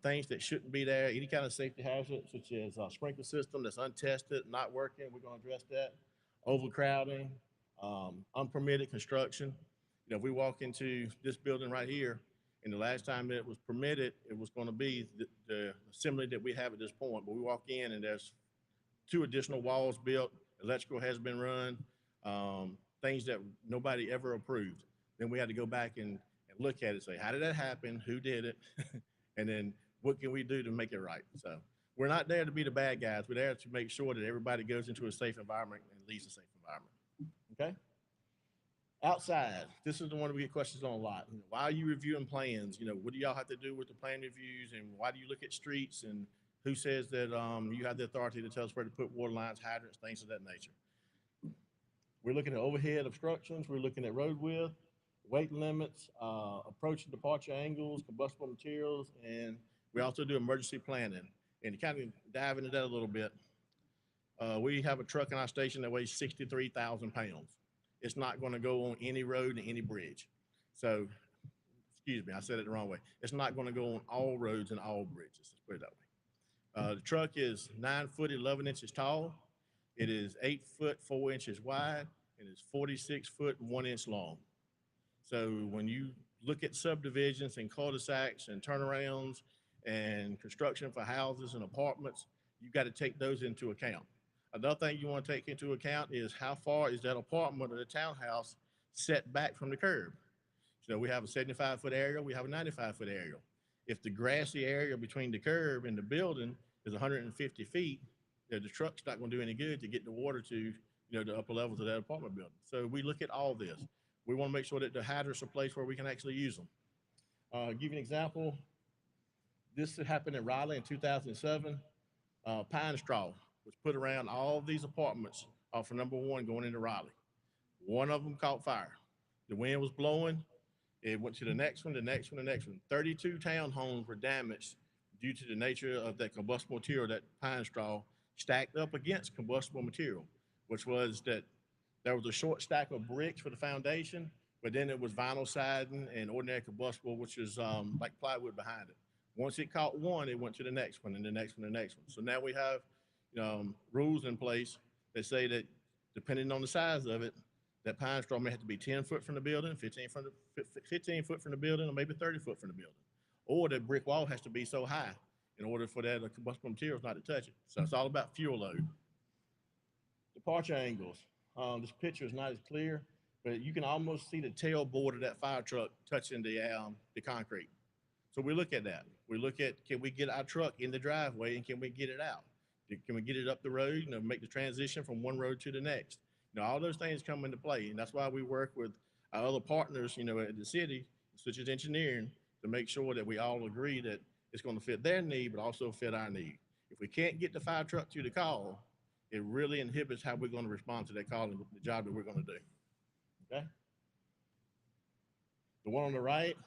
things that shouldn't be there, any kind of safety hazard, such as a sprinkler system that's untested, not working, we're going to address that. Overcrowding, unpermitted construction. If we walk into this building right here And the last time it was permitted, it was going to be the assembly that we have at this point. But we walk in and there's 2 additional walls built, electrical has been run, things that nobody ever approved. Then we had to go back and look at it and say, how did that happen? Who did it? And then what can we do to make it right? So we're not there to be the bad guys. We're there to make sure that everybody goes into a safe environment and leaves a safe environment. Okay? Outside, this is the one we get questions on a lot. You know, why are you reviewing plans? You know, what do y'all have to do with the plan reviews, and why do you look at streets, and who says that you have the authority to tell us where to put water lines, hydrants, things of that nature? We're looking at overhead obstructions. We're looking at road width, weight limits, approach and departure angles, combustible materials, and we also do emergency planning. And to kind of dive into that a little bit, we have a truck in our station that weighs 63,000 pounds. It's not going to go on any road and any bridge. So, excuse me, I said it the wrong way. It's not going to go on all roads and all bridges. Let's put it that way. The truck is 9 foot 11 inches tall. It is 8 foot 4 inches wide, and it's 46 foot 1 inch long. So when you look at subdivisions and cul-de-sacs and turnarounds and construction for houses and apartments, you've got to take those into account. Another thing you want to take into account is how far is that apartment or the townhouse set back from the curb. So we have a 75-foot area, we have a 95-foot area. If the grassy area between the curb and the building is 150 feet, the truck's not going to do any good to get the water to the upper levels of that apartment building. So we look at all this. We want to make sure that the hydrants are placed where we can actually use them. Give you an example. This happened in Raleigh in 2007. Pine straw was put around all of these apartments off of number 1 going into Raleigh. One of them caught fire. The wind was blowing. It went to the next one, the next one, the next one. 32 townhomes were damaged due to the nature of that combustible material, that pine straw, stacked up against combustible material, which was that there was a short stack of bricks for the foundation, but then it was vinyl siding and ordinary combustible, which is like plywood behind it. Once it caught one, it went to the next one and the next one and the next one. So now we have rules in place that say that depending on the size of it, that pine straw may have to be 10 foot from the building, 15 foot from the building, or maybe 30 foot from the building. Or that brick wall has to be so high in order for that combustible materials not to touch it. So it's all about fuel load. Departure angles. This picture is not as clear, but you can almost see the tailboard of that fire truck touching the concrete. So we look at that. We look at, can we get our truck in the driveway, and can we get it out? Can we get it up the road, make the transition from one road to the next? All those things come into play, and that's why we work with our other partners, at the city, such as engineering, to make sure that we all agree that it's going to fit their need, but also fit our need. If we can't get the fire truck to the call, it really inhibits how we're going to respond to that call and the job that we're going to do. Okay? The one on the right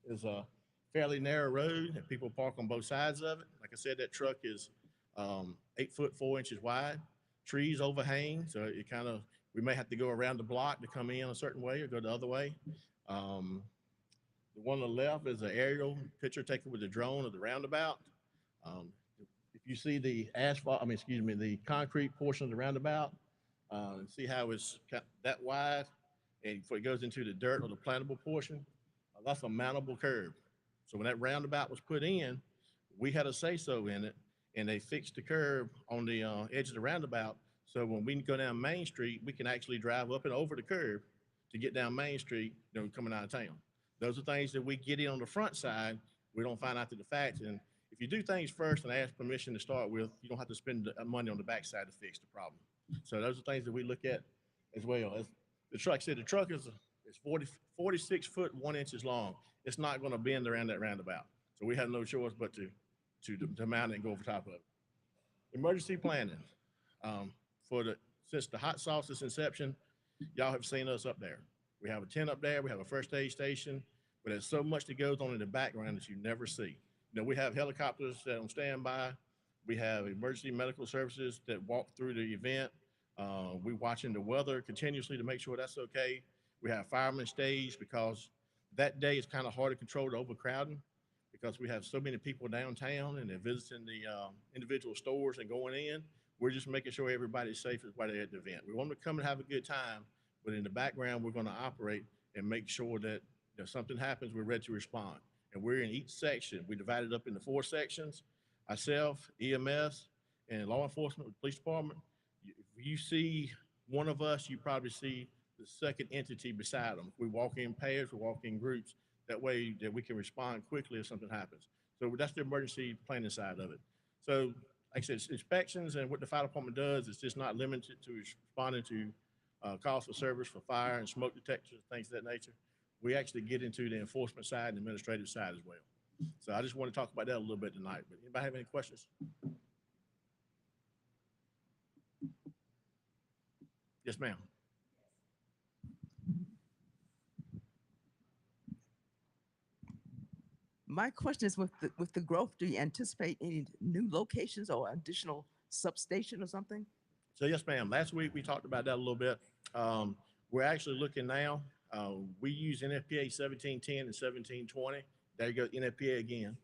is a fairly narrow road, and people park on both sides of it. Like I said, that truck is 8 foot 4 inches wide. Trees overhang, so we may have to go around the block to come in a certain way or go the other way. The one on the left is an aerial picture taken with a drone of the roundabout. If you see the the concrete portion of the roundabout, see how it's that wide, and before it goes into the dirt or the plantable portion, that's a mountable curb. So when that roundabout was put in, we had a say-so in it, and they fixed the curb on the edge of the roundabout. So when we go down Main Street, we can actually drive up and over the curb to get down Main Street, coming out of town. Those are things that we get in on the front side. We don't find out the facts. And if you do things first and ask permission to start with, you don't have to spend money on the backside to fix the problem. So those are things that we look at as well. As the truck said, the truck is 46 foot 1 inches long. It's not going to bend around that roundabout. So we have no choice but to mount it and go over top of it. Emergency planning. Since the hot sauce's inception, y'all have seen us up there. We have a tent up there. We have a first aid station, but there's so much that goes on in the background that you never see. We have helicopters that are on standby. We have emergency medical services that walk through the event. We're watching the weather continuously to make sure that's okay. We have firemen staged because that day is kind of hard to control the overcrowding because we have so many people downtown and they're visiting the individual stores and going in. We're just making sure everybody's safe while they're at the event. We want them to come and have a good time, but in the background, we're going to operate and make sure that if something happens, we're ready to respond. and we're in each section. We divided up into 4 sections, ourselves, EMS, and law enforcement, with police department. If you see one of us, you probably see the second entity beside them. We walk in pairs, we walk in groups. That way that we can respond quickly if something happens. So that's the emergency planning side of it. So like I said, inspections and what the fire department does is just not limited to responding to calls for service for fire and smoke detectors, things of that nature. We actually get into the enforcement side and administrative side as well. So I just want to talk about that a little bit tonight. But anybody have any questions? Yes, ma'am. My question is, with the growth, do you anticipate any new locations or additional substation or something? So yes, ma'am. Last week we talked about that a little bit. We're actually looking now. We use NFPA 1710 and 1720. There you go, NFPA again,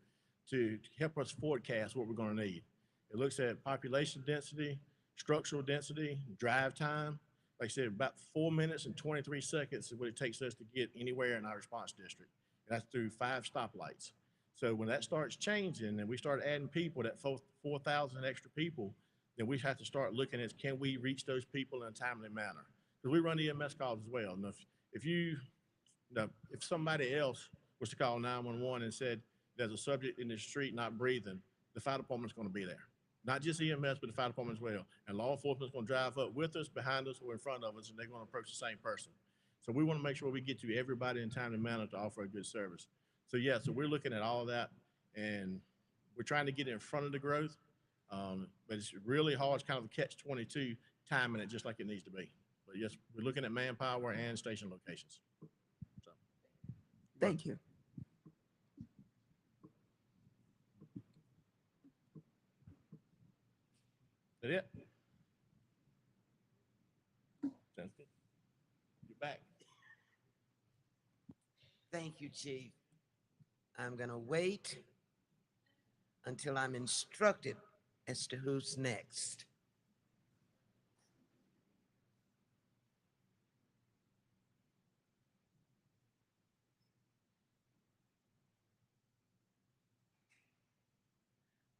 to help us forecast what we're going to need. It looks at population density, structural density, drive time. Like I said, about 4 minutes and 23 seconds is what it takes us to get anywhere in our response district. And that's through 5 stoplights. So when that starts changing and we start adding people, that 4,000 extra people, then we have to start looking at, can we reach those people in a timely manner? Because we run EMS calls as well. And if somebody else was to call 911 and said there's a subject in the street not breathing, the fire department's going to be there. Not just EMS, but the fire department as well. And law enforcement's going to drive up with us, behind us, or in front of us, and they're going to approach the same person. So we want to make sure we get to everybody in a timely manner to offer a good service. So yeah, so we're looking at all that, and we're trying to get in front of the growth. But it's really hard. It's kind of a catch-22, timing it just like it needs to be. But yes, we're looking at manpower and station locations. So, Thank you. Is that it? Sounds good. You're back. Thank you, Chief. I'm going to wait until I'm instructed as to who's next.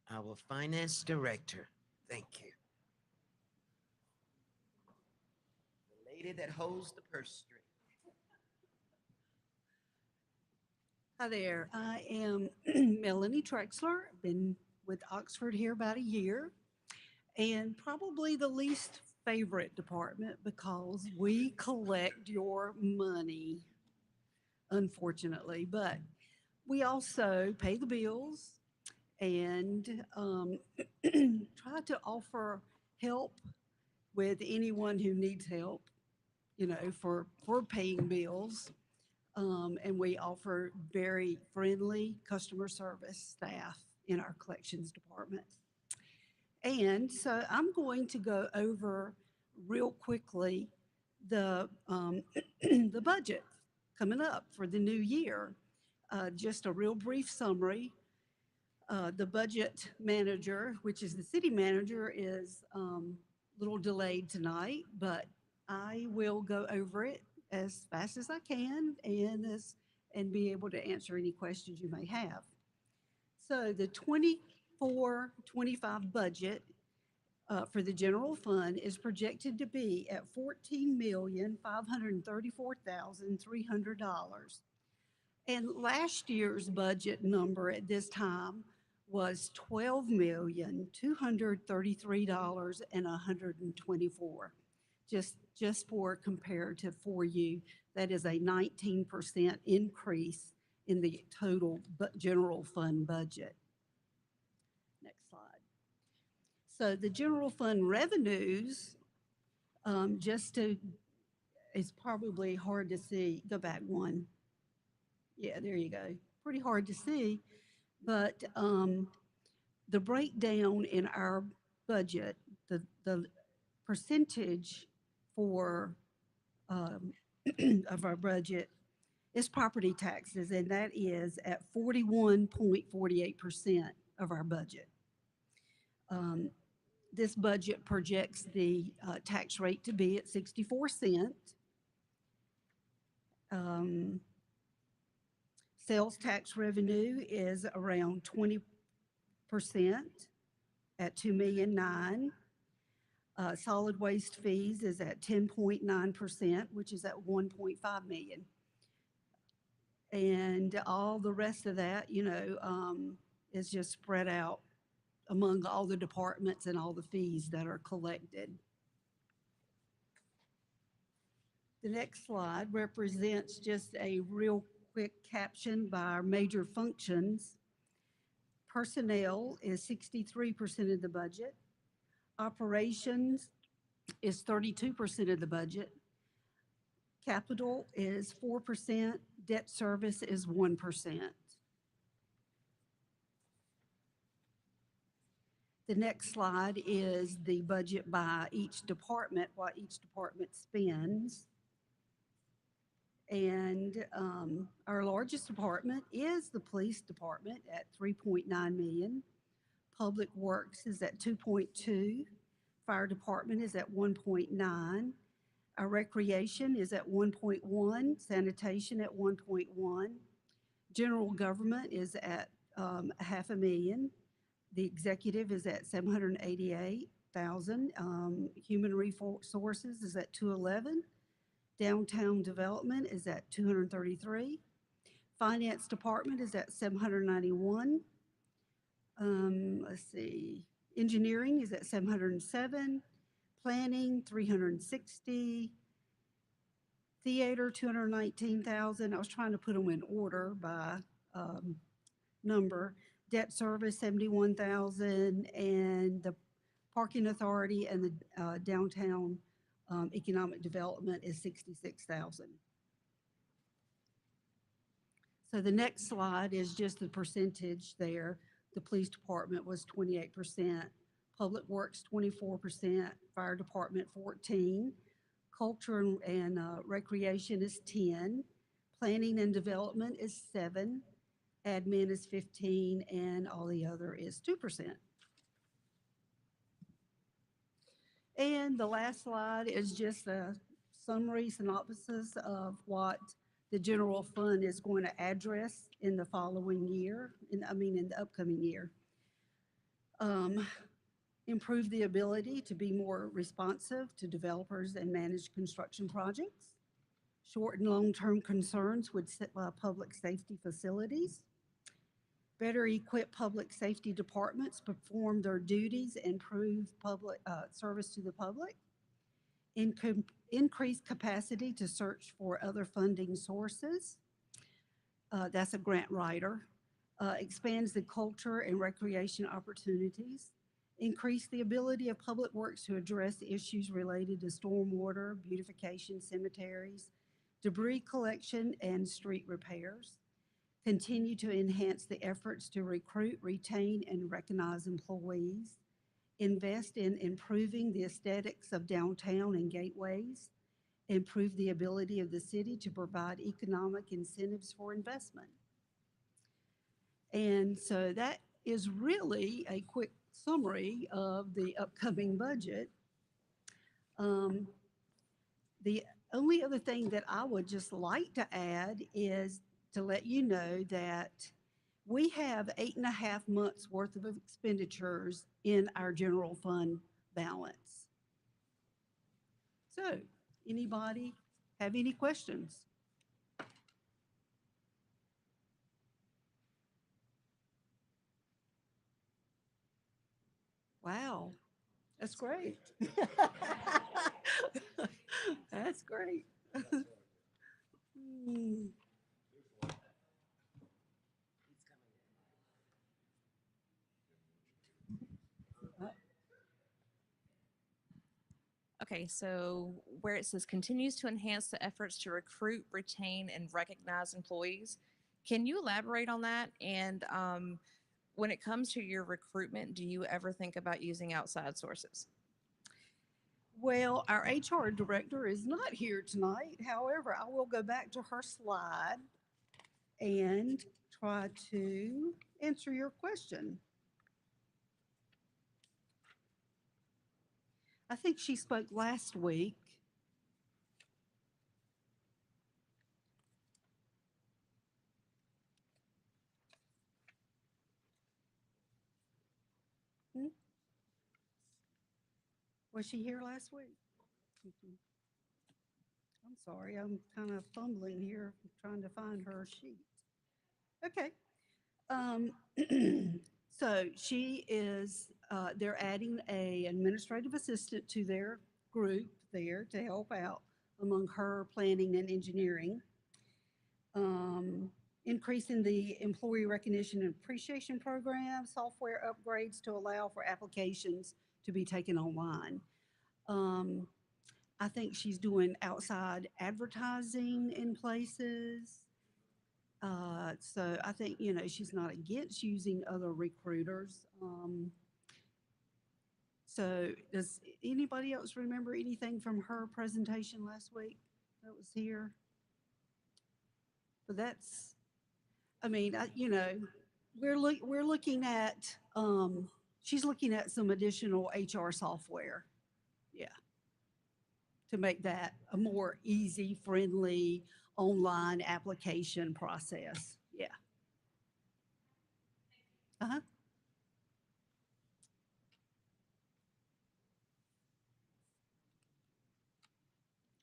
Our Finance Director. Thank you. The lady that holds the purse string. Hi there. I am Melanie Trexler. I've been with Oxford here about a year, and probably the least favorite department because we collect your money, unfortunately. But we also pay the bills and try to offer help with anyone who needs help, for paying bills. And we offer very friendly customer service staff in our collections department. And so I'm going to go over real quickly the the budget coming up for the new year. Just a real brief summary. The budget manager, which is the city manager, is a little delayed tonight, but I will go over it as fast as I can and be able to answer any questions you may have. So the 24-25 budget for the general fund is projected to be at $14,534,300. And last year's budget number at this time was $12,233,124. Just for comparative for you, that is a 19% increase in the total general fund budget. Next slide. So the general fund revenues, it's probably hard to see. Go back one. Yeah, there you go. Pretty hard to see, but the breakdown in our budget, the percentage for of our budget is property taxes, and that is at 41.48% of our budget. This budget projects the tax rate to be at 64 cents. Sales tax revenue is around 20% at 2,000,009. Solid waste fees is at 10.9%, which is at 1.5 million. And all the rest of that, is just spread out among all the departments and all the fees that are collected. The next slide represents just a real quick caption by our major functions. Personnel is 63% of the budget. Operations is 32% of the budget. Capital is 4%. Debt service is 1%. The next slide is the budget by each department, what each department spends. And our largest department is the police department at 3.9 million. Public Works is at 2.2. Fire department is at 1.9. Our recreation is at 1.1. Sanitation at 1.1. General government is at 500,000. The executive is at 788,000. Human resources is at 211. Downtown development is at 233. Finance department is at 791. Let's see. Engineering is at 707. Planning 360. Theater 219,000. I was trying to put them in order by number. Debt service 71,000, and the parking authority and the downtown economic development is 66,000. So the next slide is just the percentage there. The police department was 28%, public works 24%, fire department 14%, culture and recreation is 10%, planning and development is 7%, admin is 15%, and all the other is 2%. And the last slide is just a summary synopsis of what the general fund is going to address in the following year, in the upcoming year. Improve the ability to be more responsive to developers and manage construction projects. Short and long-term concerns with public safety facilities. Better equip public safety departments, perform their duties, improve public service to the public. Increase capacity to search for other funding sources. That's a grant writer. Expands the culture and recreation opportunities. Increase the ability of public works to address issues related to stormwater, beautification, cemeteries, debris collection, and street repairs. Continue to enhance the efforts to recruit, retain, and recognize employees. Invest in improving the aesthetics of downtown and gateways. Improve the ability of the city to provide economic incentives for investment. And so that is really a quick summary of the upcoming budget. The only other thing that I would just like to add is to let you know that we have 8.5 months worth of expenditures in our general fund balance. So, anybody have any questions? Wow, that's great. That's great. Hmm. Okay, so where it says continues to enhance the efforts to recruit, retain, and recognize employees, can you elaborate on that? And when it comes to your recruitment, do you ever think about using outside sources? Well, our HR director is not here tonight. However, I will go back to her slide and try to answer your question. I think she spoke last week. Was she here last week? Mhm. I'm sorry, I'm kind of fumbling here, trying to find her sheet. Okay. Um, so she is, they're adding a administrative assistant to their group there to help out among her planning and engineering. Increasing the employee recognition and appreciation program, software upgrades to allow for applications to be taken online. I think she's doing outside advertising in places. So I think, you know, she's not against using other recruiters. So does anybody else remember anything from her presentation last week that was here? But that's, I mean, you know, we're looking at, she's looking at some additional HR software. Yeah. To make that a more easy, friendly, online application process. Yeah. Uh-huh.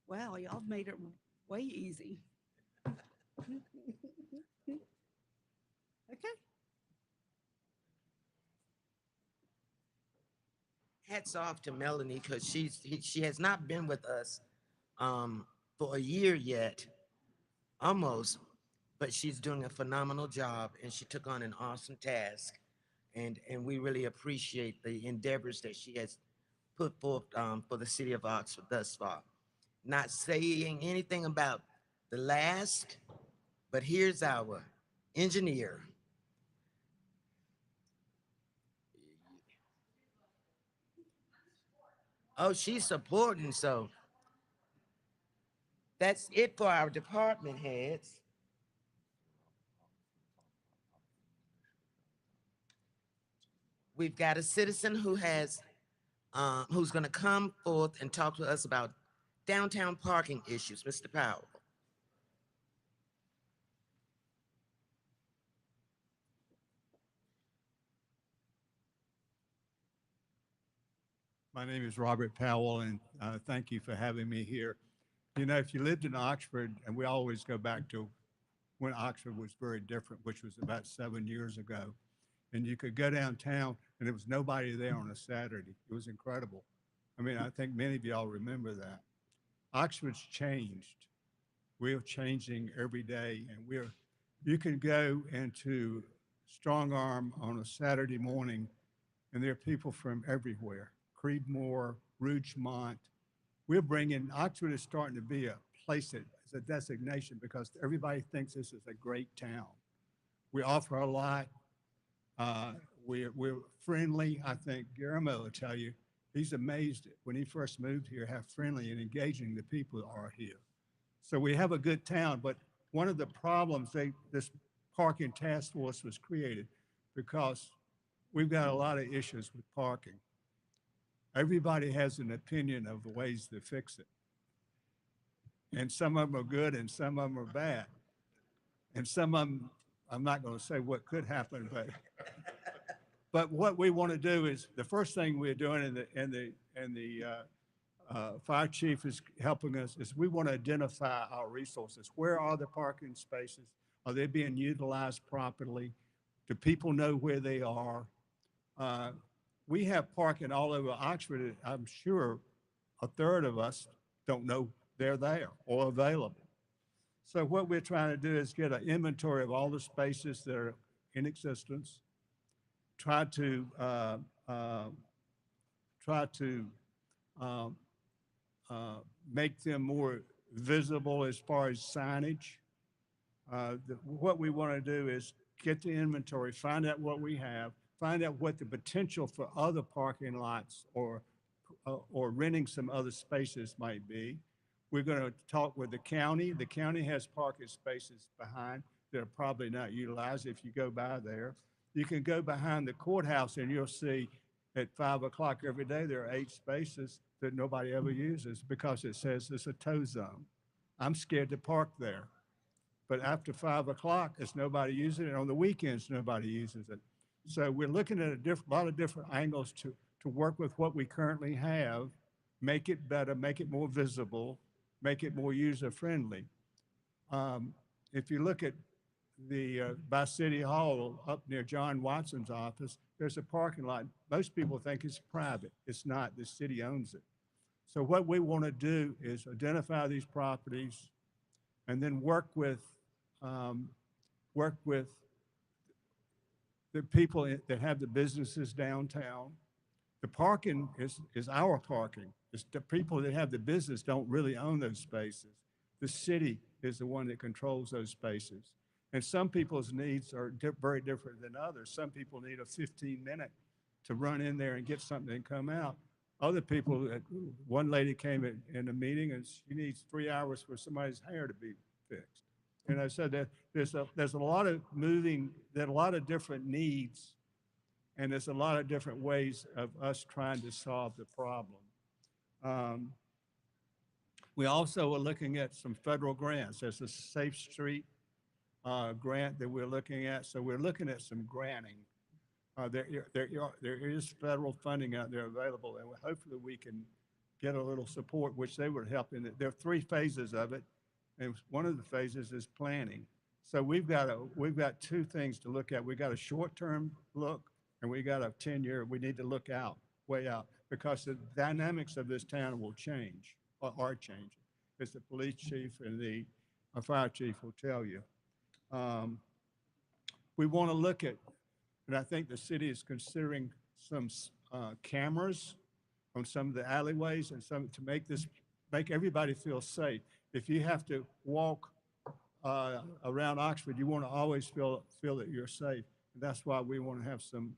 Wow, y'all made it way easy. Okay. Hats off to Melanie because she has not been with us for a year yet, almost, but she's doing a phenomenal job and she took on an awesome task, and we really appreciate the endeavors that she has put forth for the city of Oxford thus far. Not saying anything about the last, but here's our engineer. Oh, she's supporting, so that's it for our department heads. We've got a citizen who has, who's going to come forth and talk to us about downtown parking issues. Mr. Powell. My name is Robert Powell, and thank you for having me here. You know, if you lived in Oxford, and we always go back to when Oxford was very different, which was about 7 years ago, and you could go downtown and there was nobody there on a Saturday. It was incredible. I mean, I think many of y'all remember that. Oxford's changed. We're changing every day, and you can go into Strong Arm on a Saturday morning, and there are people from everywhere. Creedmoor, Rougemont. Oxford is starting to be a place that is a designation because everybody thinks this is a great town. We offer a lot. We're friendly. I think Guillermo will tell you, he's amazed when he first moved here how friendly and engaging the people are here. So we have a good town, but one of the problems this parking task force was created because we've got a lot of issues with parking. Everybody has an opinion of the ways to fix it. And some of them are good and some of them are bad. And some of them, I'm not going to say what could happen, but what we want to do is the first thing we're doing, and the fire chief is helping us, is we want to identify our resources. Where are the parking spaces? Are they being utilized properly? Do people know where they are? We have parking all over Oxford. I'm sure a third of us don't know they're there or available. So what we're trying to do is get an inventory of all the spaces that are in existence, try to make them more visible as far as signage. What we want to do is get the inventory, find out what we have, find out what the potential for other parking lots or renting some other spaces might be. We're going to talk with the county. The county has parking spaces behind that are probably not utilized if you go by there. You can go behind the courthouse and you'll see at 5 o'clock every day, there are 8 spaces that nobody ever uses because it says it's a tow zone. I'm scared to park there. But after 5 o'clock, it's nobody using it. On the weekends, nobody uses it. So we're looking at a lot of different angles to work with what we currently have make it better, make it more visible, make it more user-friendly. If you look at the, by City Hall up near John Watson's office, there's a parking lot. Most people think it's private. It's not. The city owns it. So what we want to do is identify these properties and then work with the people that have the businesses downtown. The parking is our parking. It's the people that have the business don't really own those spaces. The city is the one that controls those spaces. And some people's needs are very different than others. Some people need a 15-minute to run in there and get something and come out. Other people, one lady came in a meeting and she needs 3 hours for somebody's hair to be fixed. And I said that there's a lot of there are a lot of different needs, and there's a lot of different ways of us trying to solve the problem. We also are looking at some federal grants. There's a Safe Street grant that we're looking at. So we're looking at some granting. There is federal funding out there available, and hopefully we can get a little support, which they would help in it. There are 3 phases of it, and one of the phases is planning. So we've got 2 things to look at. We got a short-term look, and we got a 10-year. We need to look out, way out, because the dynamics of this town will change, or are changing, as the police chief and the fire chief will tell you. We want to look at, and I think the city is considering some cameras on some of the alleyways and some to make everybody feel safe. If you have to walk around Oxford, you want to always feel that you're safe. And that's why we want to have some.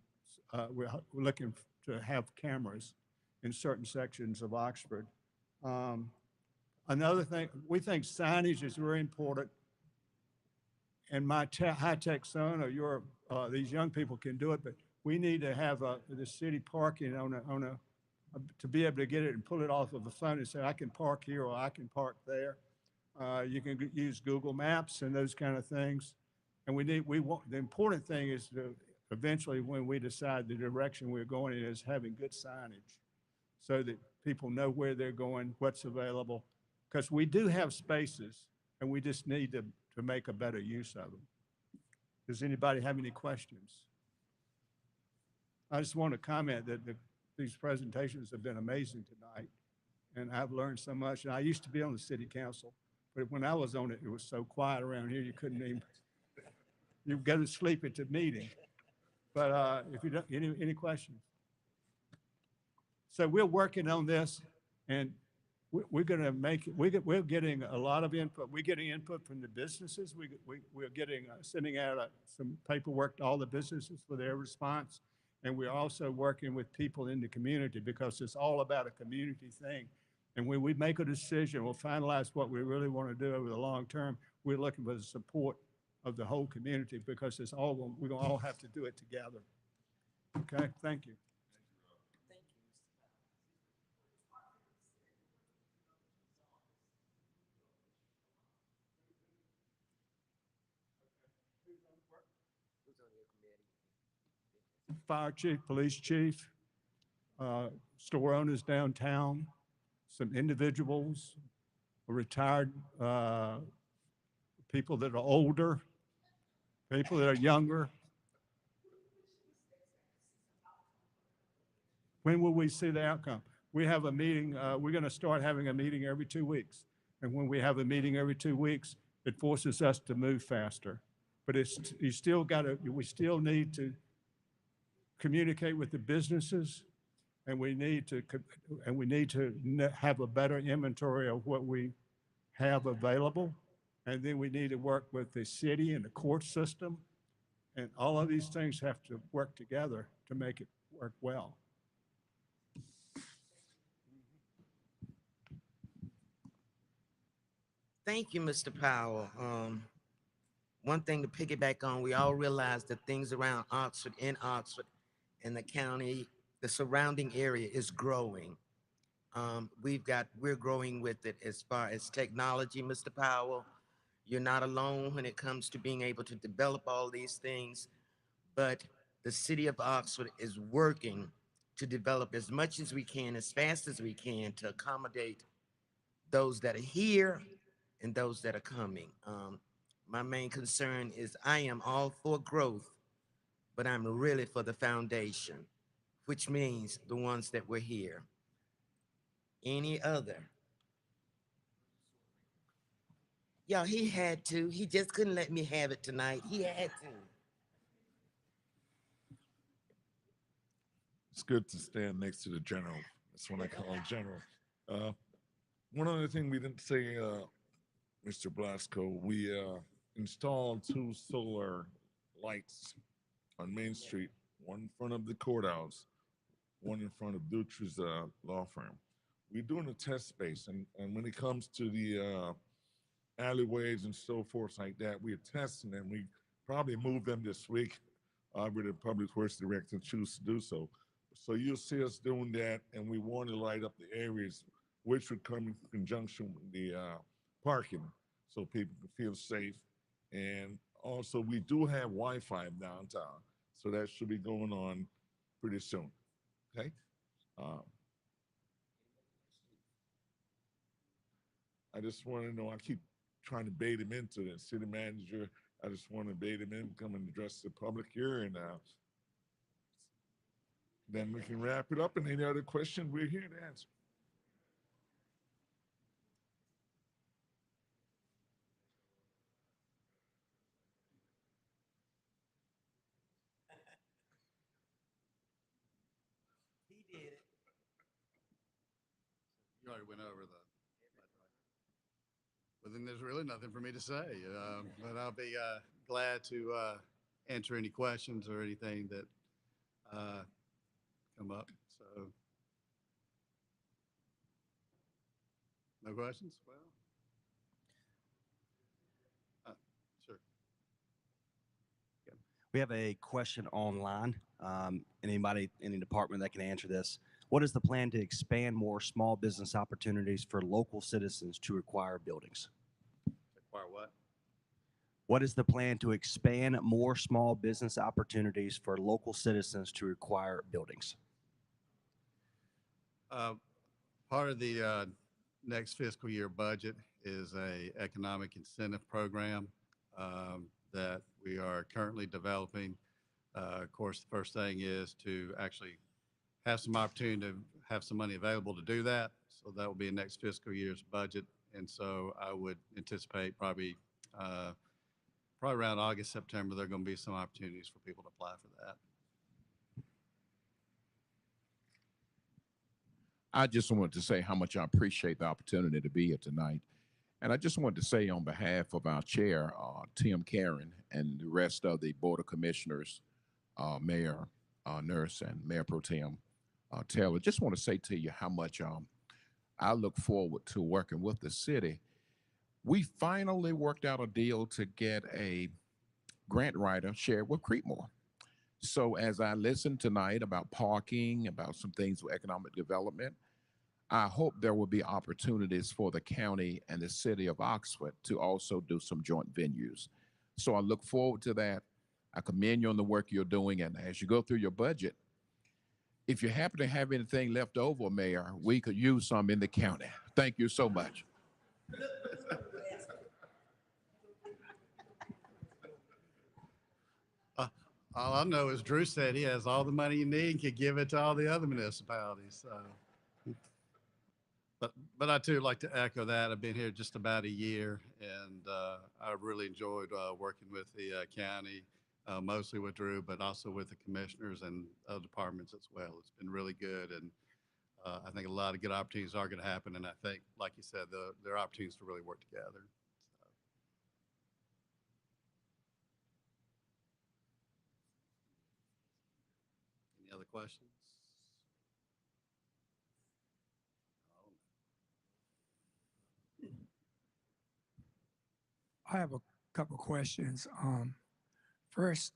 We're looking to have cameras in certain sections of Oxford. Another thing, we think signage is very important. And my high-tech son or these young people can do it, but we need to have the city parking to be able to get it and pull it off of the phone and say, I can park here or I can park there. You can use Google Maps and those kind of things. And the important thing is to eventually, when we decide the direction we're going in, is having good signage so that people know where they're going, what's available. Because we do have spaces and we just need to make a better use of them. Does anybody have any questions? I just want to comment that these presentations have been amazing tonight, and I've learned so much. And I used to be on the city council, but when I was on it, it was so quiet around here, you couldn't even, you go to sleep at the meeting. But if you don't, any questions? So we're working on this, and we're going to make it, we're getting a lot of input. We're getting input from the businesses. We're getting, sending out some paperwork to all the businesses for their response. And we're also working with people in the community because it's all about a community thing. And when we make a decision, we'll finalize what we really want to do over the long term. We're looking for the support of the whole community because we're going to all have to do it together. Okay, thank you. Fire chief, police chief, store owners downtown, some individuals, retired people that are older, people that are younger. When will we see the outcome? We have a meeting, we're going to start having a meeting every 2 weeks. And when we have a meeting every 2 weeks, it forces us to move faster. But we still need to communicate with the businesses, and we need to have a better inventory of what we have available. And then we need to work with the city and the court system. And all of these things have to work together to make it work well. Thank you, Mr. Powell. One thing to piggyback on, we all realize that things around Oxford, in Oxford, and the county, the surrounding area is growing. We're growing with it as far as technology, Mr. Powell. You're not alone when it comes to being able to develop all these things, but the city of Oxford is working to develop as much as we can, as fast as we can, to accommodate those that are here and those that are coming. My main concern is I am all for growth, but I'm really for the foundation, which means the ones that were here. Any other? Yeah, he had to. He just couldn't let me have it tonight. He had to. It's good to stand next to the general. That's what I call him general. One other thing we didn't say, Mr. Blasco, we installed 2 solar lights on Main Street, one in front of the courthouse, one in front of Dutra's law firm. We're doing a test space, and when it comes to the alleyways and so forth like that, we're testing them. We probably move them this week with the Public Works Director choose to do so. So you'll see us doing that, and we want to light up the areas which would come in conjunction with the parking so people can feel safe. And also, we do have Wi-Fi downtown, so that should be going on pretty soon. Okay? I just want to know, I keep trying to bait him into it. City manager, I just want to bait him in, come and address the public here, and then we can wrap it up. And any other question, we're here to answer. He did it. You already went over the. Well, then there's really nothing for me to say. But I'll be glad to answer any questions or anything that come up. So, no questions? Well, sure. We have a question online. Anybody, any department that can answer this. What is the plan to expand more small business opportunities for local citizens to acquire buildings? Acquire what? What is the plan to expand more small business opportunities for local citizens to acquire buildings? Part of the next fiscal year budget is a economic incentive program that we are currently developing. Of course, the first thing is to actually have some opportunity to have some money available to do that. So that will be in next fiscal year's budget. And so I would anticipate probably around August, September, there are going to be some opportunities for people to apply for that. I just wanted to say how much I appreciate the opportunity to be here tonight. And I just wanted to say on behalf of our chair, Tim Karen, and the rest of the Board of Commissioners, Mayor Nurse and Mayor Pro Tem Taylor, just want to say to you how much I look forward to working with the city. We finally worked out a deal to get a grant writer shared with Creekmore. So as I listen tonight about parking, about some things with economic development, I hope there will be opportunities for the county and the city of Oxford to also do some joint venues. So I look forward to that. I commend you on the work you're doing. And as you go through your budget, if you happen to have anything left over, Mayor, we could use some in the county. Thank you so much. All I know is Drew said he has all the money you need and could give it to all the other municipalities. So. But I too like to echo that. I've been here just about a year, and I really enjoyed working with the county, mostly with Drew, but also with the commissioners and other departments as well. It's been really good, and I think a lot of good opportunities are going to happen. And I think, like you said, there are opportunities to really work together. Any other questions? I have a couple questions. First,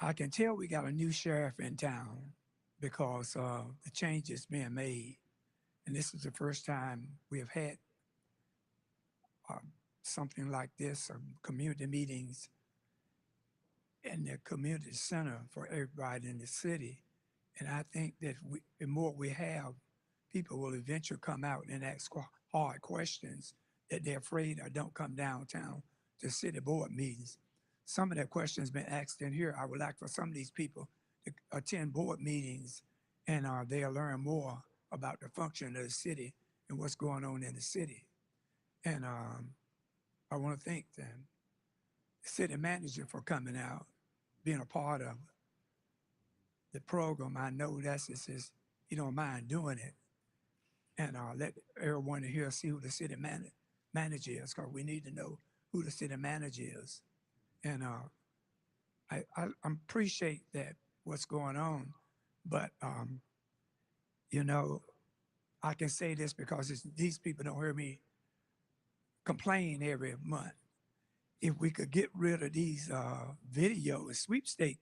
I can tell we got a new sheriff in town because the changes being made. And this is the first time we have had something like this, community meetings and the community center for everybody in the city. And I think that the more we have, people will eventually come out and ask hard questions that they're afraid or don't come downtown to city board meetings. Some of the questions been asked in here. I would like for some of these people to attend board meetings and they'll learn more about the function of the city and what's going on in the city. And I want to thank the city manager for coming out, being a part of the program. I know that's just, you don't mind doing it. And let everyone here see who the city manager is, because we need to know who the city manager is. And I appreciate that what's going on, but you know, I can say this because these people don't hear me complain every month. If we could get rid of these video and sweepstake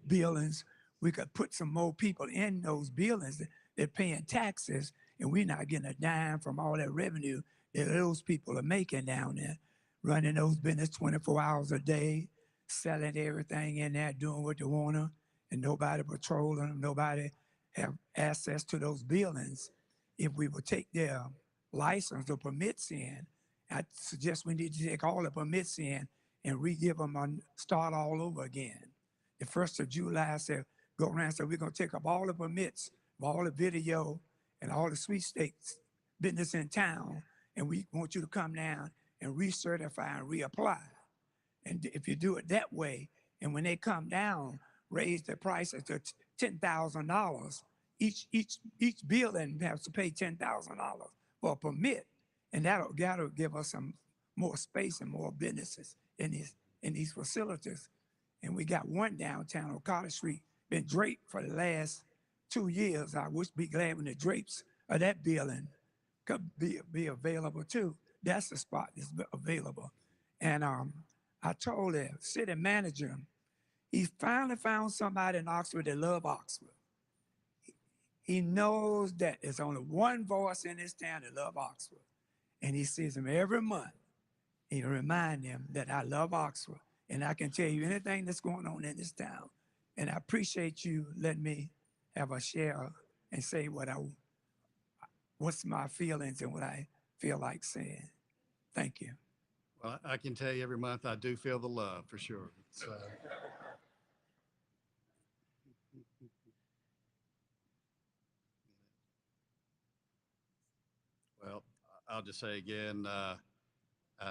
buildings, we could put some more people in those buildings that are paying taxes, and we're not getting a dime from all that revenue that those people are making down there, running those business 24 hours a day, selling everything in there, doing what they want to, and nobody patrolling them, nobody have access to those buildings. If we would take their license or permits in, I suggest we need to take all the permits in and re-give them and start all over again. The 1st of July said, go around and say, we're going to take up all the permits, all the video, and all the sweepstakes business in town, and we want you to come down and recertify and reapply. And if you do it that way, and when they come down, raise the prices to $10,000, each building has to pay $10,000 for a permit, and that'll give us some more space and more businesses in these facilities. And we got one downtown on Carter Street, been draped for the last 2 years. I wish be glad when the drapes of that building could be available too. That's the spot that's available. And I told the city manager, he finally found somebody in Oxford that love Oxford. He knows that there's only one voice in this town that love Oxford. And he sees them every month. He remind them that I love Oxford, and I can tell you anything that's going on in this town. And I appreciate you letting me have a share and say what's my feelings and what I feel like saying. Thank you. Well, I can tell you every month I do feel the love for sure. So. Well, I'll just say again,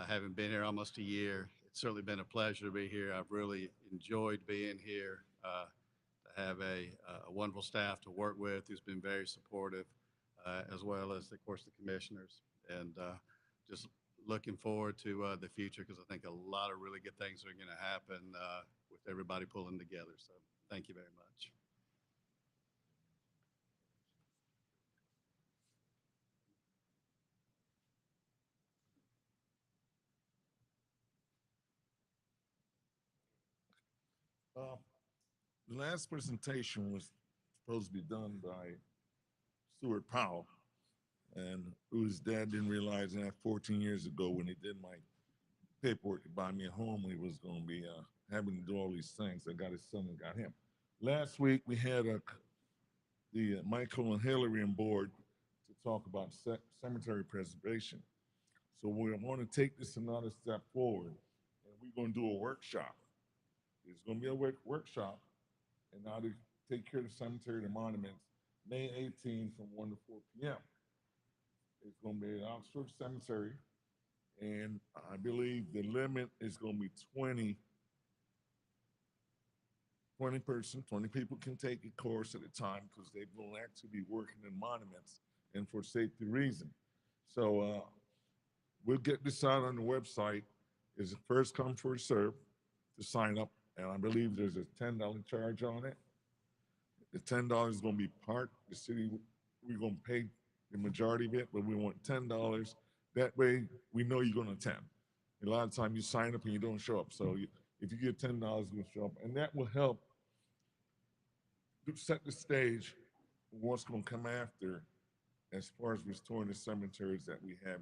having been here almost a year, it's certainly been a pleasure to be here. I've really enjoyed being here, to have a wonderful staff to work with who's been very supportive, as well as, of course, the commissioners. And just looking forward to the future, because I think a lot of really good things are going to happen with everybody pulling together. So thank you very much. The last presentation was supposed to be done by Stuart Powell, and whose dad didn't realize that 14 years ago when he did my paperwork to buy me a home, he was going to be having to do all these things. I got his son and got him. Last week we had the Michael and Hillary on board to talk about cemetery preservation. So we want to take this another step forward, and we're going to do a workshop. It's going to be a workshop and how to take care of the cemetery and monuments, May 18 from 1 to 4 p.m. It's going to be at Oxford Cemetery, and I believe the limit is going to be 20 people can take a course at a time, because they will actually be working in monuments and for safety reason. So we'll get this out on the website. It's a first come, first serve to sign up. And I believe there's a $10 charge on it. The $10 is going to be part, the city, we're going to pay the majority of it, but we want $10. That way we know you're going to attend. A lot of times you sign up and you don't show up. So if you get $10, you're going to show up. And that will help set the stage for what's going to come after as far as restoring the cemeteries that we have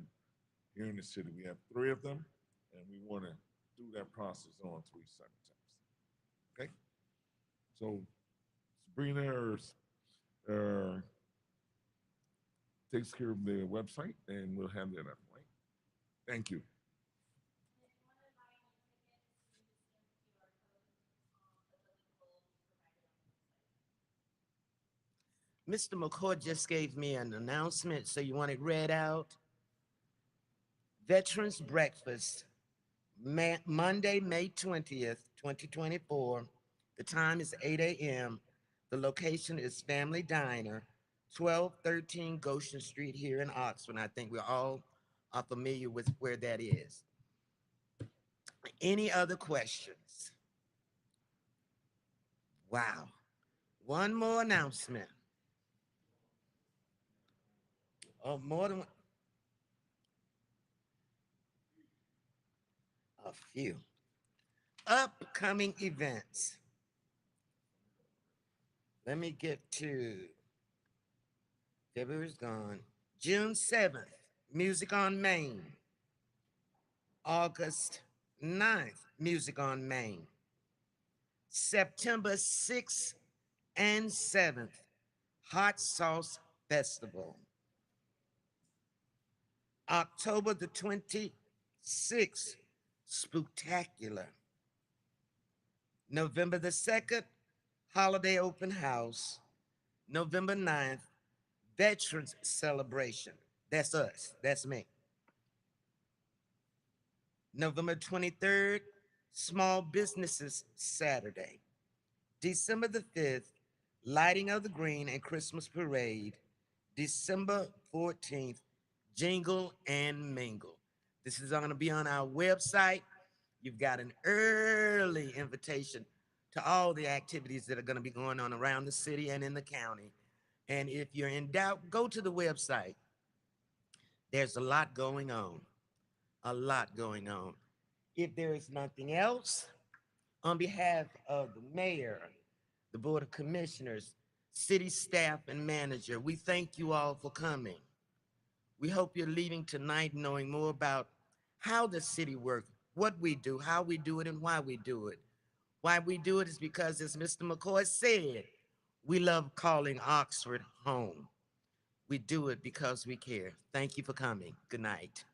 here in the city. We have 3 of them, and we want to do that process on 3 cemeteries. Okay. So Sabrina takes care of the website, and we'll have that up. Right. Thank you. Mr. McCoy just gave me an announcement, so you want it read out? Veterans Breakfast, Monday, May 20th, 2024. The time is 8 a.m. The location is Family Diner, 1213 Goshen Street here in Oxford. I think we all are familiar with where that is. Any other questions? Wow. One more announcement. Oh, more than a few. Upcoming events. Let me get to February's gone. June 7th, Music on Main. August 9th, Music on Main. September 6th and 7th, Hot Sauce Festival. October the 26th, Spooktacular. November the 2nd, Holiday Open House. November 9th, Veterans Celebration. That's us. That's me. November 23rd, Small Businesses Saturday. December the 5th, Lighting of the Green and Christmas Parade. December 14th, Jingle and Mingle. This is going to be on our website. You've got an early invitation to all the activities that are going to be going on around the city and in the county. And if you're in doubt, go to the website. There's a lot going on. A lot going on. If there is nothing else, on behalf of the mayor, the Board of Commissioners, city staff, and manager, we thank you all for coming. We hope you're leaving tonight knowing more about how the city works, what we do, how we do it, and why we do it. Why we do it is because, as Mr. McCoy said, we love calling Oxford home. We do it because we care. Thank you for coming. Good night.